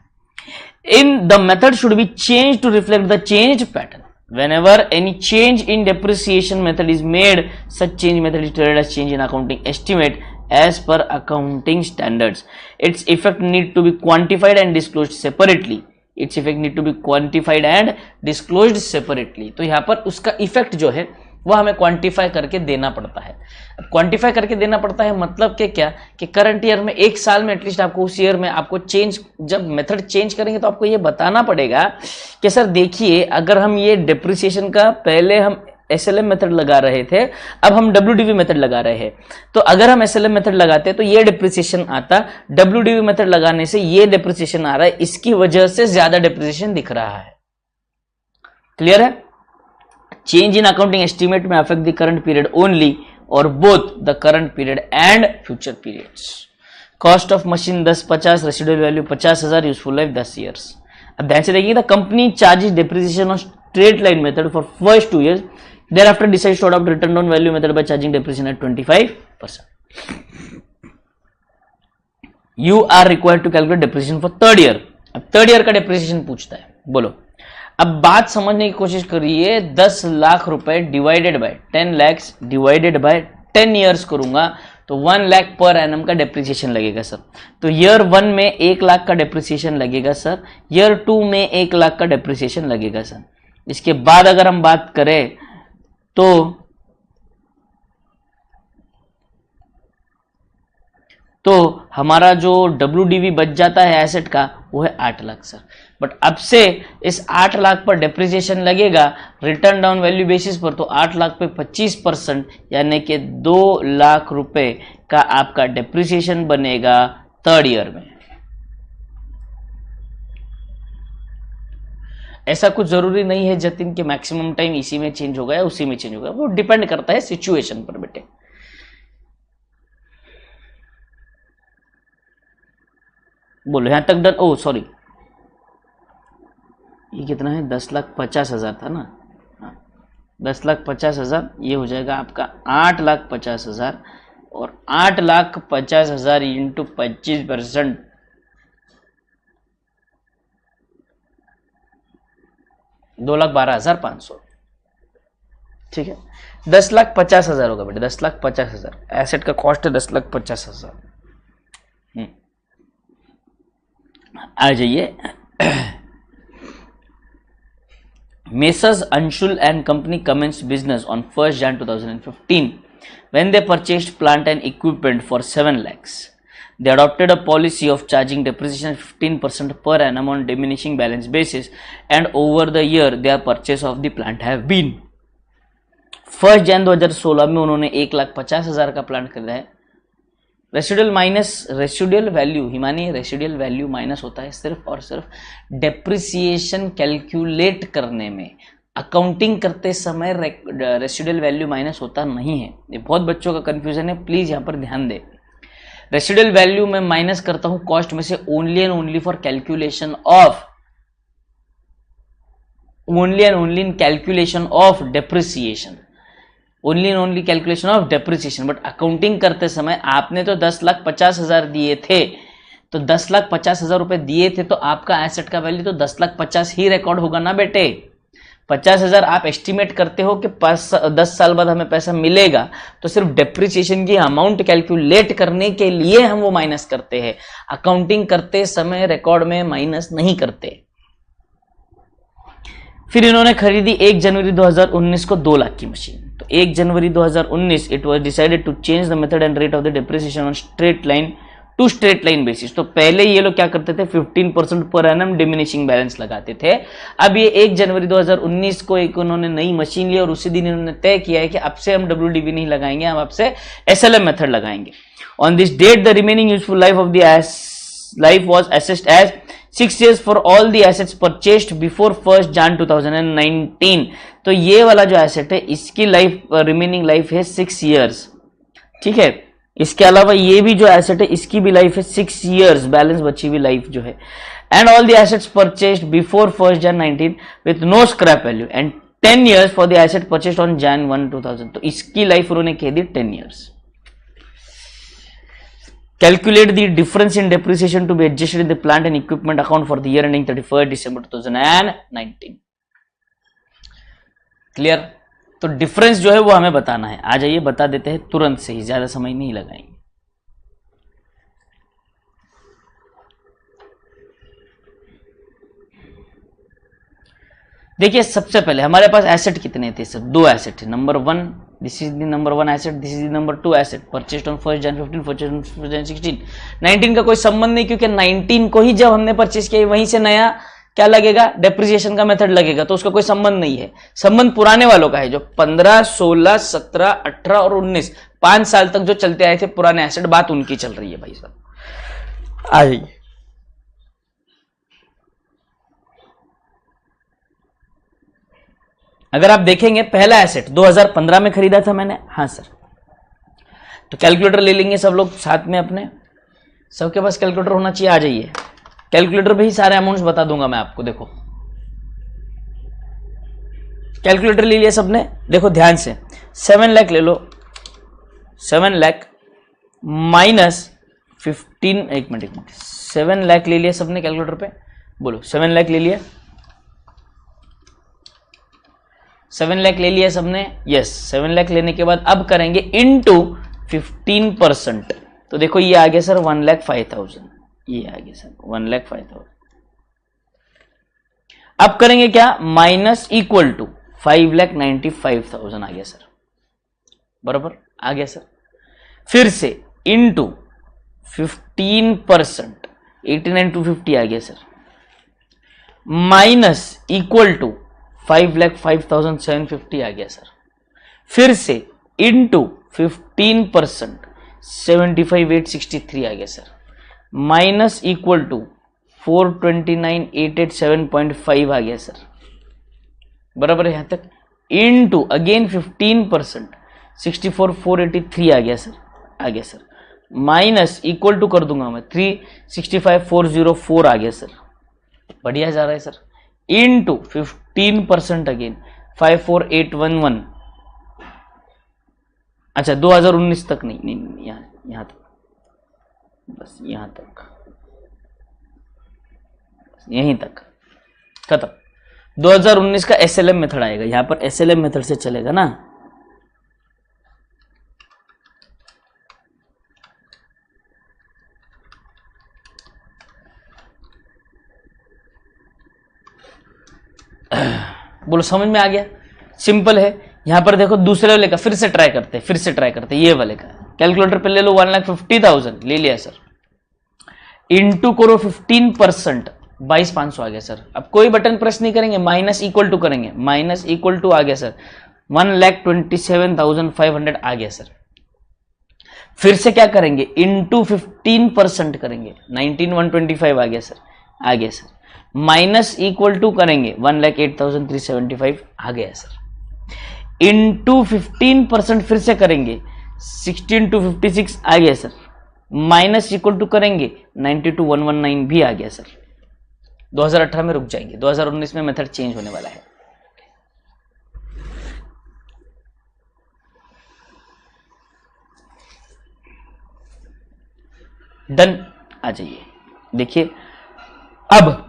The method should be changed to reflect the changed pattern. Whenever any change in depreciation method is made, such change method is treated as change in accounting estimate as per accounting standards. Its effect need to be quantified and disclosed separately. तो यहाँ पर उसका इफेक्ट जो है वह हमें क्वांटिफाई करके देना पड़ता है। अब क्वांटिफाई करके देना पड़ता है मतलब कि क्या, कि करंट ईयर में, एक साल में एटलीस्ट आपको उस ईयर में आपको चेंज, जब मेथड चेंज करेंगे तो आपको ये बताना पड़ेगा कि सर देखिए, अगर हम ये डिप्रिसिएशन का पहले हम एसएलएम मेथड लगा रहे थे, अब हम डब्ल्यूडीवी मेथड लगा रहे हैं, तो अगर हम एसएलएम मेथड लगाते तो ये डिप्रिसिएशन आता, डब्ल्यूडीवी मेथड लगाने से ये डिप्रिसिएशन आ रहा है, इसकी वजह से ज्यादा डिप्रिसिएशन दिख रहा है। क्लियर है? चेंज इन अकाउंटिंग एस्टिमेट में affect the current period only और both the current period and future periods. Cost of machine 10-50, residual value 50,000, useful life 10 years. अब ध्यान से देखिए, the company charges depreciation on straight line method for first 2 years, thereafter decides to adopt return on value method by charging depreciation at 25%. You are required to calculate depreciation for third year. अब थर्ड ईयर का डिप्रिसिएशन पूछता है, बोलो। अब बात समझने की कोशिश करिए, 10 लाख रुपए divided by 10 lakhs divided by 10 years करूंगा तो 1 लाख पर एनम का डेप्रिसिएशन लगेगा सर। तो ईयर 1 में 1 लाख का डेप्रिसिएशन लगेगा सर, ईयर 2 में 1 लाख का डेप्रिसिएशन लगेगा सर। इसके बाद अगर हम बात करें तो हमारा जो WDV बच जाता है एसेट का वो है 8 लाख सर। बट अब से इस 8 लाख पर डेप्रिसिएशन लगेगा रिटर्न डाउन वैल्यू बेसिस पर, तो 8 लाख पे 25% यानी कि 2 लाख रुपए का आपका डेप्रिसिएशन बनेगा थर्ड ईयर में। ऐसा कुछ जरूरी नहीं है जतिन कि मैक्सिमम टाइम इसी में चेंज होगा या उसी में चेंज होगा, वो डिपेंड करता है सिचुएशन पर बेटे। बोलो यहां तक डन? ओ सॉरी, ये कितना है? 10,50,000 था ना, 10,50,000, ये हो जाएगा आपका 8,50,000, और 8,50,000 इंटू 25%, 2,12,500। ठीक है, 10,50,000 होगा बेटे, 10,50,000 एसेट का कॉस्ट है 10,50,000। आ जाइए, Messrs. Anshul and Company commenced business on 1st Jan 2015 when they purchased plant and equipment for 7 lakhs. They adopted a policy of charging depreciation 15% per annum on diminishing balance basis, and over the year their purchase of the plant have been 1 Jan 2016 में उन्होंने 1,50,000 का प्लांट खरीदा है। Residual minus residual value, Himani residual value minus होता है सिर्फ और सिर्फ डेप्रिसिएशन कैलकुलेट करने में। अकाउंटिंग करते समय रेसिडुअल वैल्यू माइनस होता नहीं है। ये बहुत बच्चों का कंफ्यूजन है, प्लीज यहां पर ध्यान दे। रेसिडुअल वैल्यू में माइनस करता हूं कॉस्ट में से only and only for calculation of only and only in calculation of depreciation, only and only calculation of depreciation. But accounting करते समय आपने तो 10,50,000 दिए थे, तो 10,50,000 रुपए दिए थे, तो आपका एसेट का वैल्यू तो 10,50,000 ही रिकॉर्ड होगा ना बेटे। 50,000 आप एस्टिमेट करते हो कि 10 साल बाद हमें पैसा मिलेगा, तो सिर्फ डेप्रिसिएशन की अमाउंट कैलकुलेट करने के लिए हम वो माइनस करते हैं। अकाउंटिंग करते समय रिकॉर्ड में माइनस नहीं करते। फिर इन्होंने खरीदी 1 जनवरी 2019 को 2 लाख की मशीन। तो 1 जनवरी 2019 it was decided to change the method and rate of the depreciation on straight line to straight line basis. तो पहले ये लोग क्या करते थे, 15% पर एनम डिमिनिशिंग बैलेंस लगाते थे। अब ये 1 जनवरी 2019 को एक उन्होंने नई मशीन ली और उसी दिन इन्होंने तय किया है कि अब से हम WDV नहीं लगाएंगे, हम अब से SLM मेथड लगाएंगे। On this date the remaining useful life of the life was assessed as 6 years for all the assets purchased before 1 Jan 2019। तो ये वाला जो एसेट है इसकी लाइफ रिमेनिंग लाइफ है 6 years, ठीक है। इसके अलावा ये भी जो एसेट है इसकी भी लाइफ है 6 years, बैलेंस बची हुई लाइफ जो है। And all the assets purchased before 1 Jan 19 with no scrap value and 10 years for the asset purchased on Jan 1 2000। तो इसकी लाइफ उन्होंने कह दी 10 years। Calculate the difference in depreciation to be adjusted in the plant and equipment account for the year ending 31st December 2019। Clear? तो डिफरेंस जो है वो हमें बताना है। आ जाइए बता देते हैं तुरंत से ही, ज्यादा समय नहीं लगाएंगे। देखिए सबसे पहले हमारे पास एसेट कितने थे सर, 2 एसेट है। Number 1, this is the number 1 asset, this is the number 2 asset, purchased on 1 Jan 15, purchased on 1 Jan 16। 19 का कोई संबंध नहीं, क्योंकि 19 को ही जब हमने परचेस किया वहीं से नया क्या लगेगा, डेप्रिसिएशन का मेथड लगेगा, तो उसका कोई संबंध नहीं है। संबंध पुराने वालों का है, जो 15, 16, 17, 18 और 19 5 साल तक जो चलते आए थे पुराने एसेट, बात उनकी चल रही है भाई साहब। आइए अगर आप देखेंगे पहला एसेट 2015 में खरीदा था मैंने, हाँ सर। तो कैलकुलेटर ले लेंगे सब लोग साथ में अपने, सबके पास कैलकुलेटर होना चाहिए। आ जाइए, कैलकुलेटर पे ही सारे अमाउंट्स बता दूंगा मैं आपको। देखो कैलकुलेटर ले लिया सबने, देखो ध्यान से 7 लाख ले लो। 7 लाख माइनस 15, एक मिनट 7 लाख ले लिया सबने कैलकुलेटर पे, बोलो 7 लाख ले लिया। 7 लाख ले लिया सबने, यस। 7 लाख लेने के बाद अब करेंगे इनटू 15%। तो देखो ये आ गया सर 1,05,000, ये आ गया सर 1,05,000। अब करेंगे क्या, माइनस इक्वल टू 5,95,000 आ गया सर, बराबर आ गया सर। फिर से इनटू 15%, 89,250 आ गया सर, माइनस इक्वल टू 5,05,750 आ गया सर। फिर से इनटू 15%, 75,863 आ गया सर, माइनस इक्वल टू 429,887.5 आ गया सर, बराबर है यहां तक। इनटू अगेन 15%, 64,483 आ गया सर, आ गया सर। माइनस इक्वल टू कर दूंगा मैं 365,404 आ गया सर, बढ़िया जा रहा है सर। Into 15% again 54,811। अच्छा 2019 तक नहीं, यहां तक, बस यहां तक, यहीं तक खत्म। 2019 का SLM मेथड आएगा, यहां पर SLM मेथड से चलेगा ना। बोलो समझ में आ गया, सिंपल है। यहां पर देखो दूसरे वाले का फिर से ट्राई करते हैं, ये वाले का कैलकुलेटर पे ले लो। 1,50,000 ले लिया सर, इनटू करो 15%, 22,500 आ गया सर। अब कोई बटन प्रेस नहीं करेंगे, माइनस इक्वल टू करेंगे, माइनस इक्वल टू आ गया सर 1,27,500 आ गया सर। फिर से क्या करेंगे, इनटू 15% करेंगे, 19,125 आ गया सर, आ गया सर। माइनस इक्वल टू करेंगे 1,08,375 आ गया सर, इंटू 15% फिर से करेंगे 16,256 आ गया सर, माइनस इक्वल टू करेंगे 92,119 भी आ गया सर। 2018 में रुक जाएंगे, 2019 में मेथड चेंज होने वाला है। डन, आ जाइए देखिए अब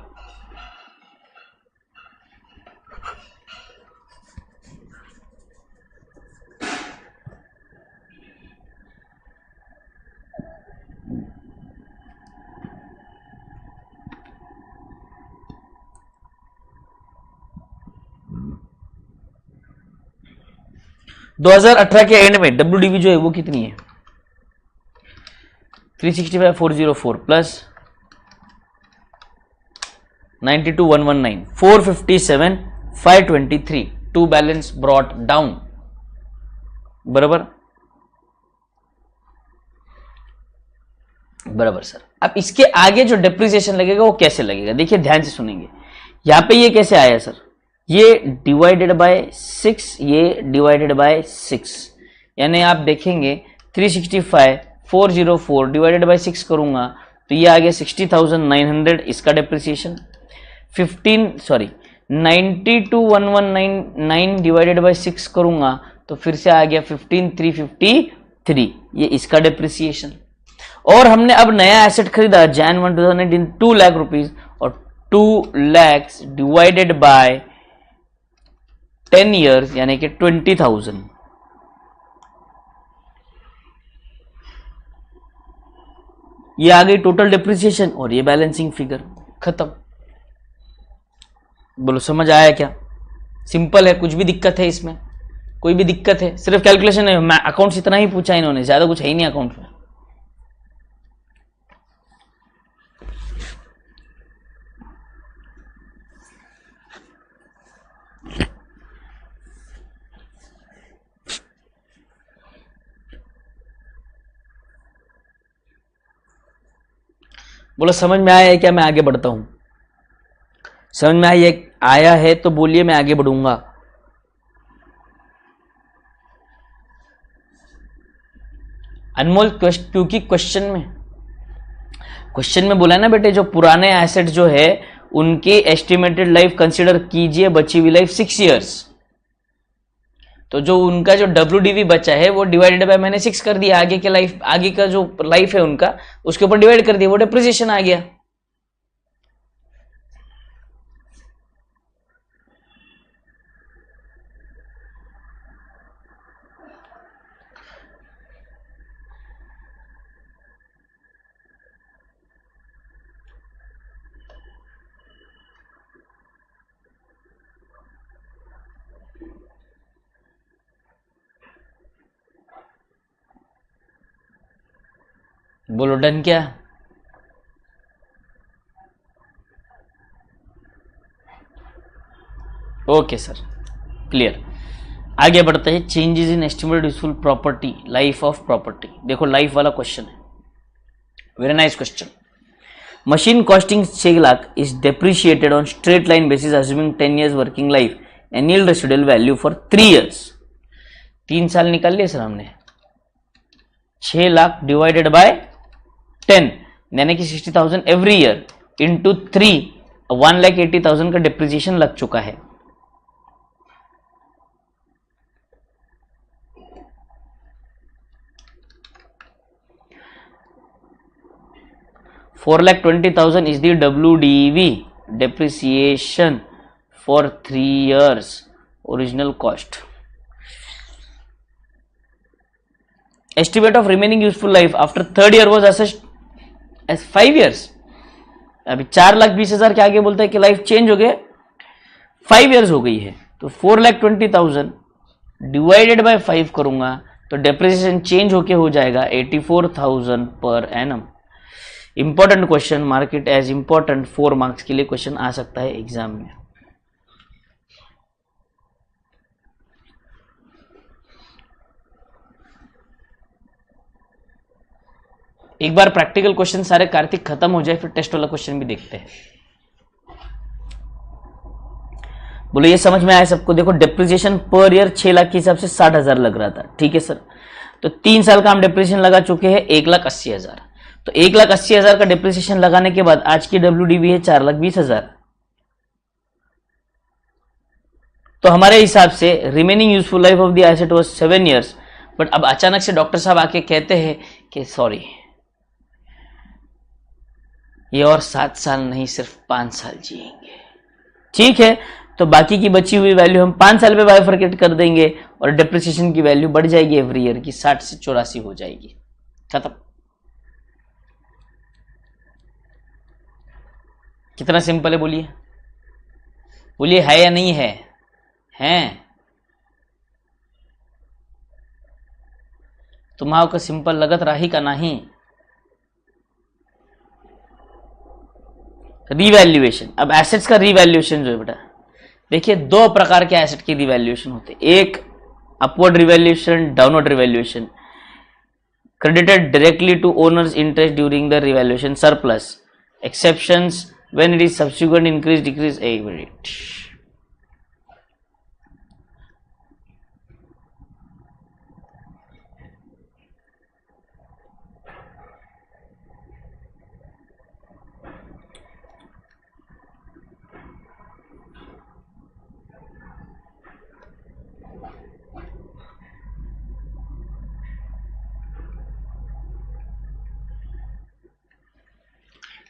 दो 2018 के एंड में WDV जो है वो कितनी है 365,404 plus 92,119 457,523 to balance brought down, बराबर बराबर सर। अब इसके आगे जो डेप्रिसिएशन लगेगा वो कैसे लगेगा, देखिए ध्यान से सुनेंगे। यहां पे ये कैसे आया सर, ये डिवाइडेड बाय 6, ये डिवाइडेड बाय 6, यानी आप देखेंगे 365,404 डिवाइडेड बाय 6 करूंगा तो ये आ गया 60,900 इसका डेप्रिसिएशन। 92,119 डिवाइडेड बाय 6 करूंगा तो फिर से आ गया 15,353 ये इसका डेप्रिसिएशन। और हमने अब नया एसेट खरीदा Jan 1, 2019 2 लाख रुपीज, और 2 लाख डिवाइडेड बाय 10 ईयर्स यानी कि 20,000, ये आ गई टोटल डेप्रिसिएशन और ये बैलेंसिंग फिगर, खत्म। बोलो समझ आया क्या, सिंपल है, कुछ भी दिक्कत है इसमें, कोई भी दिक्कत है, सिर्फ कैलकुलेशन है। मैं अकाउंट्स इतना ही पूछा इन्होंने, ज्यादा कुछ है ही नहीं अकाउंट में। बोलो समझ में आया है क्या, मैं आगे बढ़ता हूं, समझ में आया है तो बोलिए, मैं आगे बढ़ूंगा। अनमोल क्योंकि क्वेश्चन में बोला ना बेटे, जो पुराने एसेट जो है उनके एस्टिमेटेड लाइफ कंसीडर कीजिए, बची हुई लाइफ 6 इयर्स, तो जो उनका जो WDV बचा है वो डिवाइडेड बाय मैंने 6 कर दिया, आगे के लाइफ, आगे का जो लाइफ है उनका उसके ऊपर डिवाइड कर दिया, वो डेप्रिसिएशन आ गया। बोलो डन क्या, ओके सर, क्लियर। आगे बढ़ते हैं, changes in estimated useful property, life of property. देखो लाइफ वाला क्वेश्चन है, very nice question. Machine costing 6 lakh is depreciated on straight line basis assuming 10 years working life and yield residual value for 3 years। 3 साल निकाल लिए सर हमने, 6 लाख डिवाइडेड बाय 10 यानी कि 60,000 एवरी ईयर इंटू 3, 1,80,000 का डिप्रिसिएशन लग चुका है। $4,20,000 is the WDV depreciation for 3 years original cost. Estimate of remaining useful life after third year was assessed as 5 years. अभी 4,20,000 के आगे बोलता है कि लाइफ चेंज हो गया, 5 years हो गई है, तो 4,20,000 डिवाइडेड बाय 5 करूंगा तो डेप्रिसिएशन चेंज होके हो जाएगा 84,000 per annum. Important question, marked as important, 4 marks के लिए क्वेश्चन आ सकता है एग्जाम में। एक बार प्रैक्टिकल क्वेश्चन सारे कार्तिक खत्म हो जाए फिर टेस्ट वाला क्वेश्चन भी देखते हैं। बोलो ये समझ में आया सबको? देखो डिप्रिसिएशन पर ईयर 6 लाख के हिसाब से 60,000 लग रहा था, ठीक है सर। तो 3 साल का हम डिप्रिसिएशन लगा चुके हैं 1,80,000। तो 1,80,000 का डिप्रिसिएशन लगाने के बाद आज की WDV है 4,20,000। तो हमारे हिसाब से remaining useful life of the asset was 7 years. But अब अचानक से डॉक्टर साहब आके कहते हैं कि सॉरी, ये और 7 साल नहीं सिर्फ 5 साल जिएंगे। ठीक है, तो बाकी की बची हुई वैल्यू हम 5 साल पे बाइफरकेट कर देंगे और डिप्रिसिएशन की वैल्यू बढ़ जाएगी एवरी ईयर की, 60 से 84 हो जाएगी, खत्म। कितना सिंपल है बोलिए? बोलिए है या नहीं है? हैं? तुम्हारा को सिंपल लगत रही का नहीं? रिवैल्यूएशन, अब एसेट्स का रिवैल्यूएशन जो है बेटा, देखिए 2 प्रकार के एसेट की रिवैल्यूएशन होते हैं। एक upward revaluation, downward revaluation. Credited directly to owners interest during the revaluation surplus, exceptions when it is subsequent increase decrease. एक minute,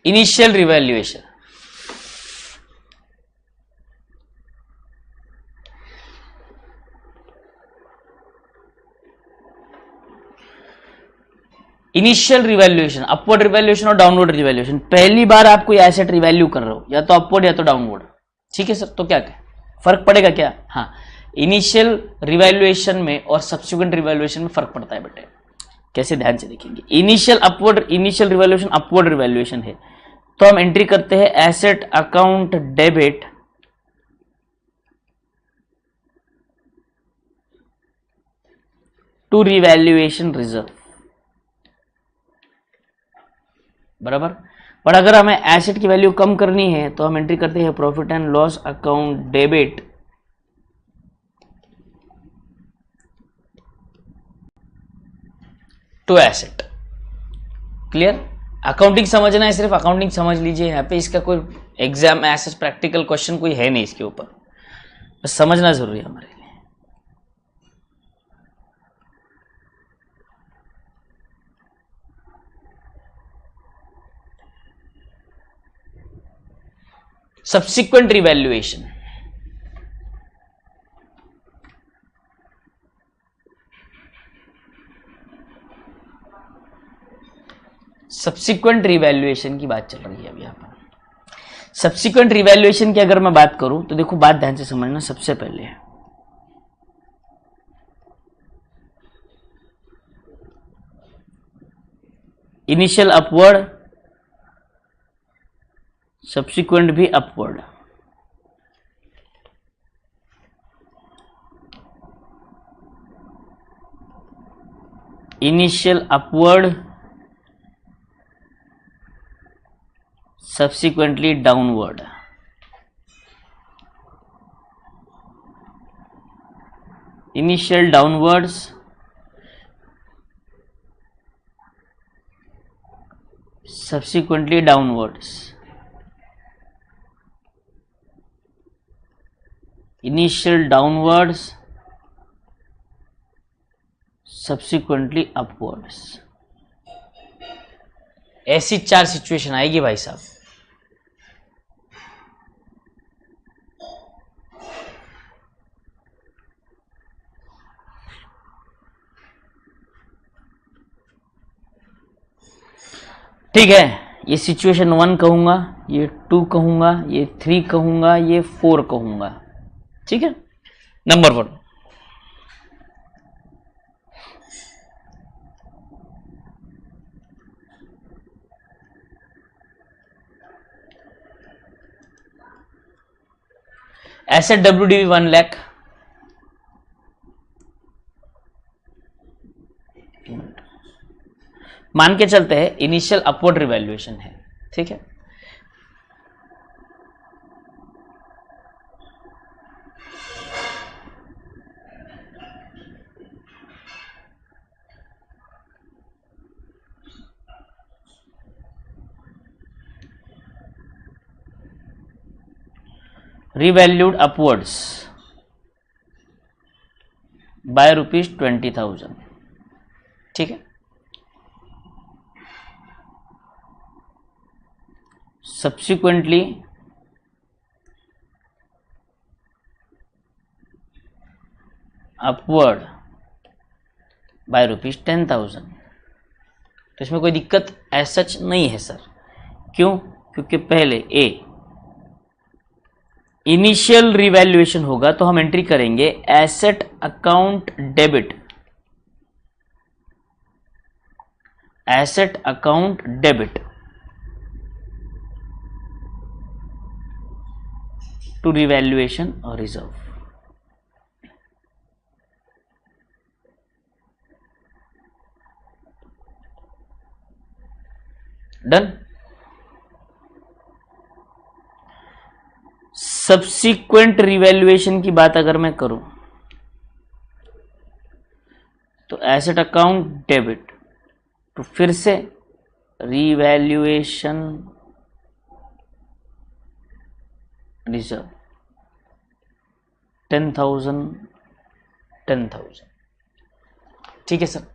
initial revaluation, initial revaluation, upward revaluation और डाउनवर्ड रिवैल्यूएशन। पहली बार आप कोई एसेट रिवैल्यू कर रहे हो, या तो अपवर्ड या तो डाउनवर्ड, ठीक है सर। तो क्या फर्क पड़ेगा क्या? हाँ, इनिशियल रिवैल्यूएशन में और सब्सिक्वेंट रिवैल्यूएशन में फर्क पड़ता है बेटे। कैसे? ध्यान से देखेंगे। इनिशियल रिवैल्यूएशन अपवर्ड रिवैल्यूएशन है, तो हम एंट्री करते हैं asset account debit to revaluation reserve, बराबर। पर अगर हमें एसेट की वैल्यू कम करनी है तो हम एंट्री करते हैं profit and loss account debit to asset. Clear? Accounting समझना है, सिर्फ अकाउंटिंग समझ लीजिए। यहाँ पे इसका कोई एग्जाम ऐसा प्रैक्टिकल क्वेश्चन कोई है नहीं इसके ऊपर, बस समझना जरूरी है हमारे लिए। सब्सिक्वेंट रिवैल्यूएशन, सब्सिक्वेंट रिवैल्यूएशन की बात चल रही है अभी यहाँ पर। सब्सिक्वेंट रिवैल्यूएशन की अगर मैं बात करूं तो देखो, बात ध्यान से समझना। सबसे पहले इनिशियल अपवर्ड, सब्सिक्वेंट भी upward. Initial upward, subsequently downward। Initial downwards, subsequently downwards। Initial downwards, subsequently upwards। ऐसी 4 सिचुएशन आएगी भाई साहब। ठीक है, ये सिचुएशन 1 कहूंगा, ये 2 कहूंगा, ये 3 कहूंगा, ये 4 कहूंगा। ठीक है, नंबर 1, एसेट WDV 1 लाख, मान के चलते हैं इनिशियल अपवर्ड रिवैल्यूएशन है। ठीक है, revalued upwards by ₹20,000, ठीक है। subsequently upward by ₹10,000, तो इसमें कोई दिक्कत एज सच नहीं है सर। क्यों? क्योंकि पहले ए इनिशियल रिवैल्यूएशन होगा तो हम एंट्री करेंगे asset account debit, asset account debit to revaluation और रिजर्व। डन। सब्सिक्वेंट रिवैल्यूएशन की बात अगर मैं करूं तो एसेट अकाउंट डेबिट तो फिर से रिवैल्यूएशन रिजर्व 10,000 10,000, ठीक है सर।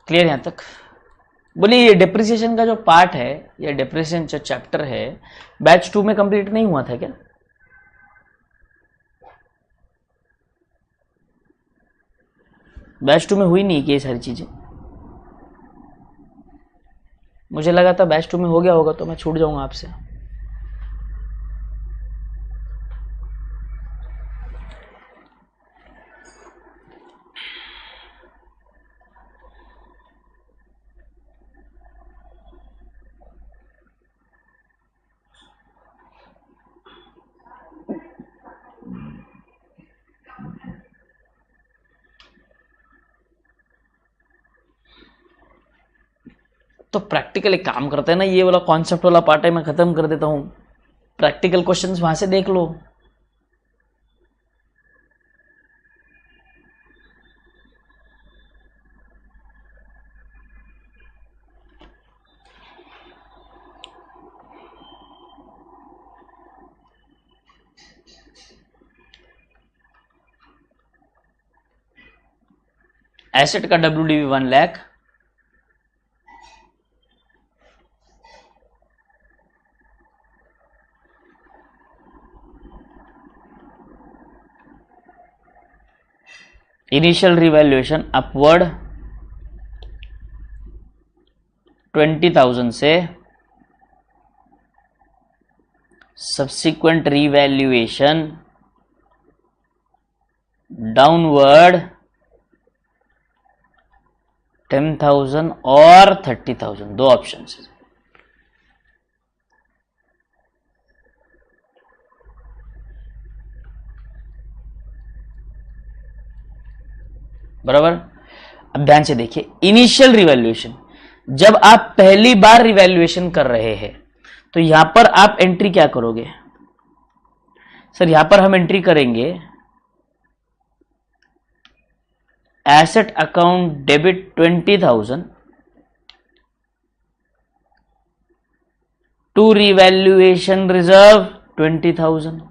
क्लियर यहां तक? बोलिए ये डेप्रिसिएशन का जो पार्ट है या डेप्रिसिएशन जो चैप्टर है बैच 2 में कंप्लीट नहीं हुआ था क्या? बैच 2 में हुई नहीं कि ये सारी चीजें? मुझे लगा था बैच 2 में हो गया होगा तो मैं छूट जाऊंगा आपसे। तो प्रैक्टिकल एक काम करते हैं ना, ये वाला कॉन्सेप्ट वाला पार्ट है मैं खत्म कर देता हूं, प्रैक्टिकल क्वेश्चंस वहां से देख लो। एसेट का WDV 1 lakh, initial revaluation upward 20,000 से, सब्सिक्वेंट रिवैल्यूएशन डाउनवर्ड 10,000 और 30,000, दो ऑप्शन है। बराबर। अब ध्यान से देखिए, इनिशियल रिवैल्यूएशन जब आप पहली बार रिवैल्यूएशन कर रहे हैं तो यहां पर आप एंट्री क्या करोगे सर? यहां पर हम एंट्री करेंगे asset account debit 20,000 to revaluation reserve 20,000।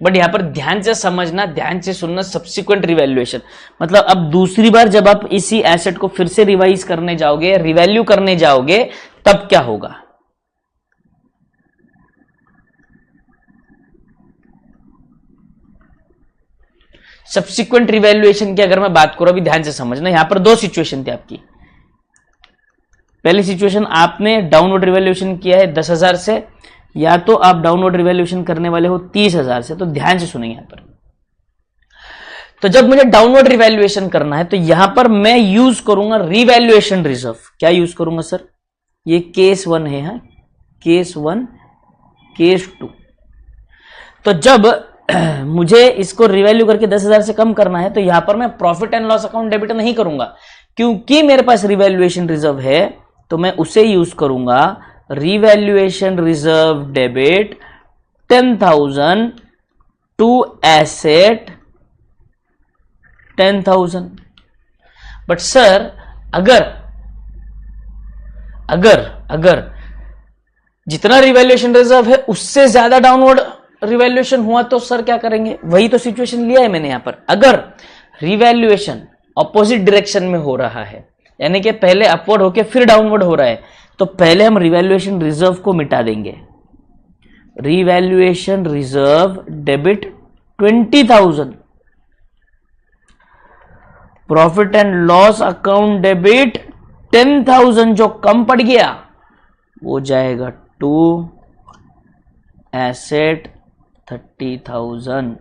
But यहां पर ध्यान से समझना, ध्यान से सुनना, सब्सिक्वेंट रिवैल्यूएशन मतलब अब दूसरी बार जब आप इसी एसेट को फिर से रिवाइज करने जाओगे, रिवैल्यू करने जाओगे, तब क्या होगा? सब्सिक्वेंट रिवैल्यूएशन की अगर मैं बात करूं, अभी ध्यान से समझना, यहां पर दो सिचुएशन थी आपकी। पहली सिचुएशन आपने डाउनवर्ड रिवैल्यूएशन किया है 10,000 से, या तो आप डाउनवर्ड रिवैल्यूएशन करने वाले हो 30,000 से। तो ध्यान से सुनेंगे यहां पर, तो जब मुझे डाउनवर्ड रिवैल्यूएशन करना है तो यहां पर मैं यूज करूंगा रिवैल्यूएशन रिजर्व। क्या यूज करूंगा सर? ये केस 1 है, हाँ? Case 1, case 2। तो जब मुझे इसको रिवैल्यू करके 10,000 से कम करना है तो यहां पर मैं profit and loss account debit नहीं करूंगा, क्योंकि मेरे पास रिवैल्यूएशन रिजर्व है, तो मैं उसे यूज करूंगा revaluation reserve debit 10,000 to asset 10,000। But sir अगर जितना रिवैल्यूएशन रिजर्व है उससे ज्यादा डाउनवर्ड रिवैल्यूएशन हुआ तो सर क्या करेंगे? वही तो सिचुएशन लिया है मैंने यहां पर। अगर रिवैल्यूएशन ऑपोजिट डायरेक्शन में हो रहा है, यानी कि पहले अपवर्ड होके फिर डाउनवर्ड हो रहा है, तो पहले हम रिवैल्यूएशन रिजर्व को मिटा देंगे। Revaluation reserve debit 20,000, profit and loss account debit 10,000, जो कम पड़ गया वो जाएगा टू एसेट 30,000।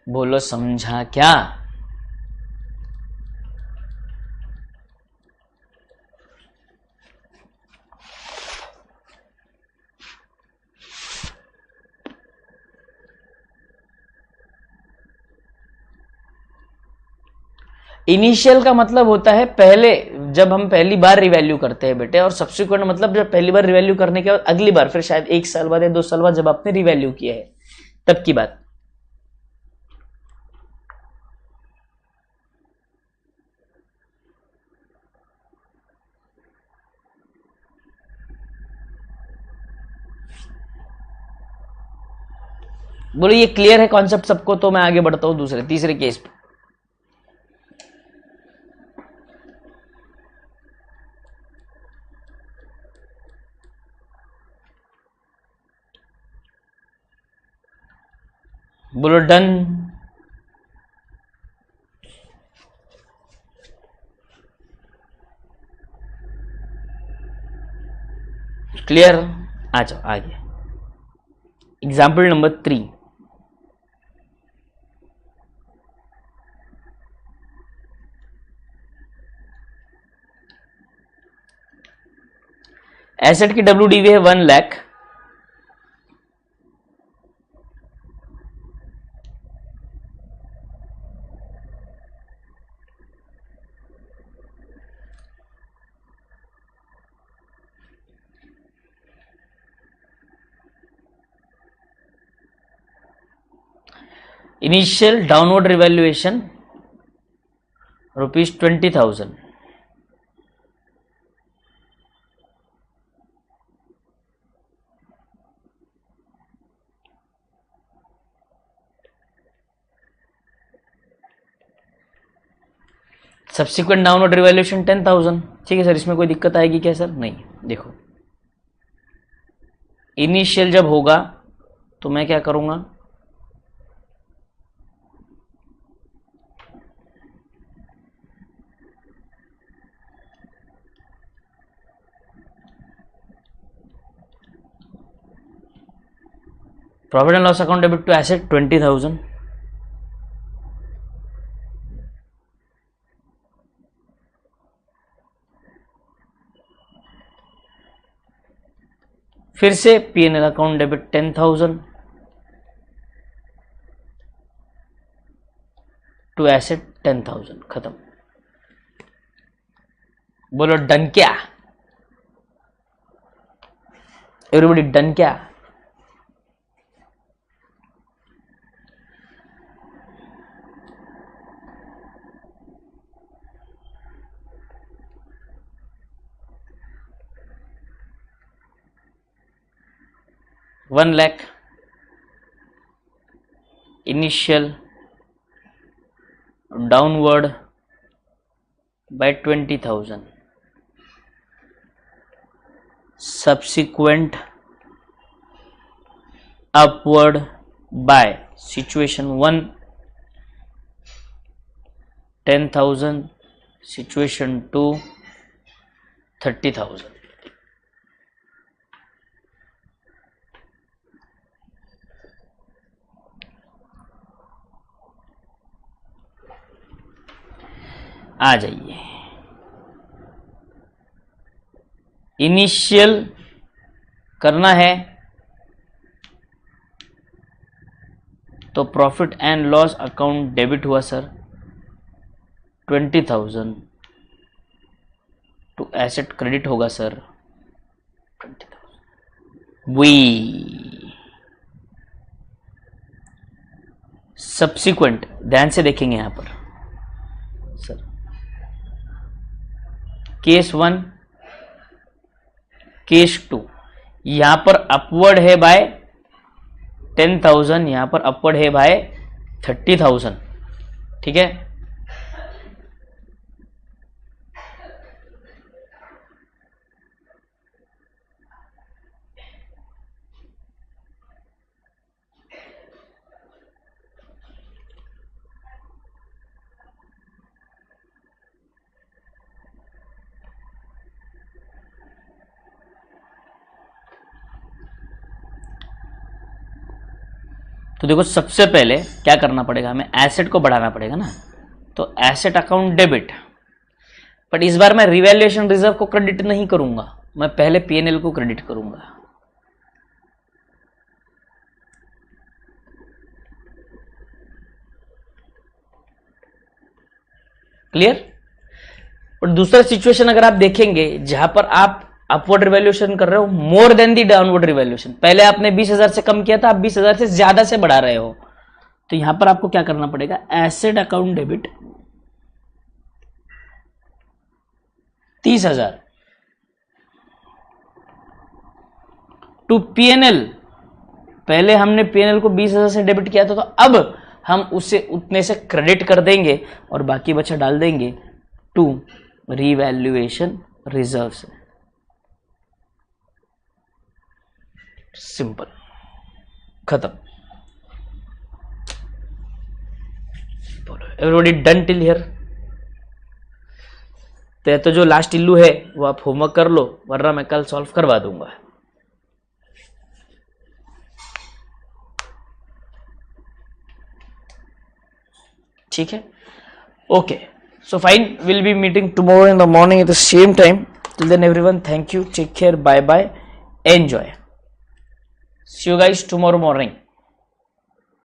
बोलो समझा क्या? इनिशियल का मतलब होता है पहले, जब हम पहली बार रिवैल्यू करते हैं बेटे, और सब्सिक्वेंट मतलब जब पहली बार रिवैल्यू करने के बाद अगली बार फिर शायद 1 साल बाद या 2 साल बाद जब आपने रिवैल्यू किया है तब की बात। बोलो ये क्लियर है कॉन्सेप्ट सबको? तो मैं आगे बढ़ता हूं दूसरे तीसरे केस पे। बोलो डन। क्लियर? आ जाओ आगे। Example number 3। एसेट की WDV है 1 lakh, initial downward revaluation ₹20,000, subsequent downward revaluation 10,000। ठीक है सर, इसमें कोई दिक्कत आएगी क्या सर? नहीं। देखो इनिशियल जब होगा तो मैं क्या करूंगा, profit and loss account debit to asset 20,000, फिर से P&L account debit 10,000 to asset 10,000, खत्म। बोलो डन क्या? एवरीबॉडी डन क्या? $1 lakh initial downward by 20,000, subsequent upward by situation 1 10,000, situation 2 30,000। आ जाइए, इनिशियल करना है तो profit and loss account debit हुआ सर 20,000 टू एसेट क्रेडिट होगा सर 20,000। वी सब्सिक्वेंट ध्यान से देखेंगे यहां पर सर, केस 1, केस 2, यहां पर अपवर्ड है बाय 10,000, यहां पर अपवर्ड है बाय 30,000, ठीक है। तो देखो सबसे पहले क्या करना पड़ेगा, हमें एसेट को बढ़ाना पड़ेगा ना, तो एसेट अकाउंट डेबिट, बट इस बार मैं रिवैल्यूएशन रिजर्व को क्रेडिट नहीं करूंगा, मैं पहले पीएनएल को क्रेडिट करूंगा। क्लियर। और दूसरा सिचुएशन अगर आप देखेंगे जहां पर आप अपवर्ड रिवैल्यूएशन कर रहे हो मोर देन दी डाउनवर्ड रिवैल्यूएशन, पहले आपने 20,000 से कम किया था, आप 20,000 से ज्यादा से बढ़ा रहे हो, तो यहां पर आपको क्या करना पड़ेगा, asset account debit 30,000 to PNL, पहले हमने पीएनएल को 20,000 से डेबिट किया था, तो अब हम उसे उतने से क्रेडिट कर देंगे और बाकी बचा डाल देंगे टू रिवैल्यूएशन रिजर्व से। सिंपल, खत्म। Everybody done till here. तो जो लास्ट इल्लू है वो आप होमवर्क कर लो, वरना मैं कल सॉल्व करवा दूंगा। ठीक है, okay, so fine, we'll be meeting tomorrow in the morning at the same time. Till then everyone, thank you, take care, bye bye, enjoy, see you guys tomorrow morning.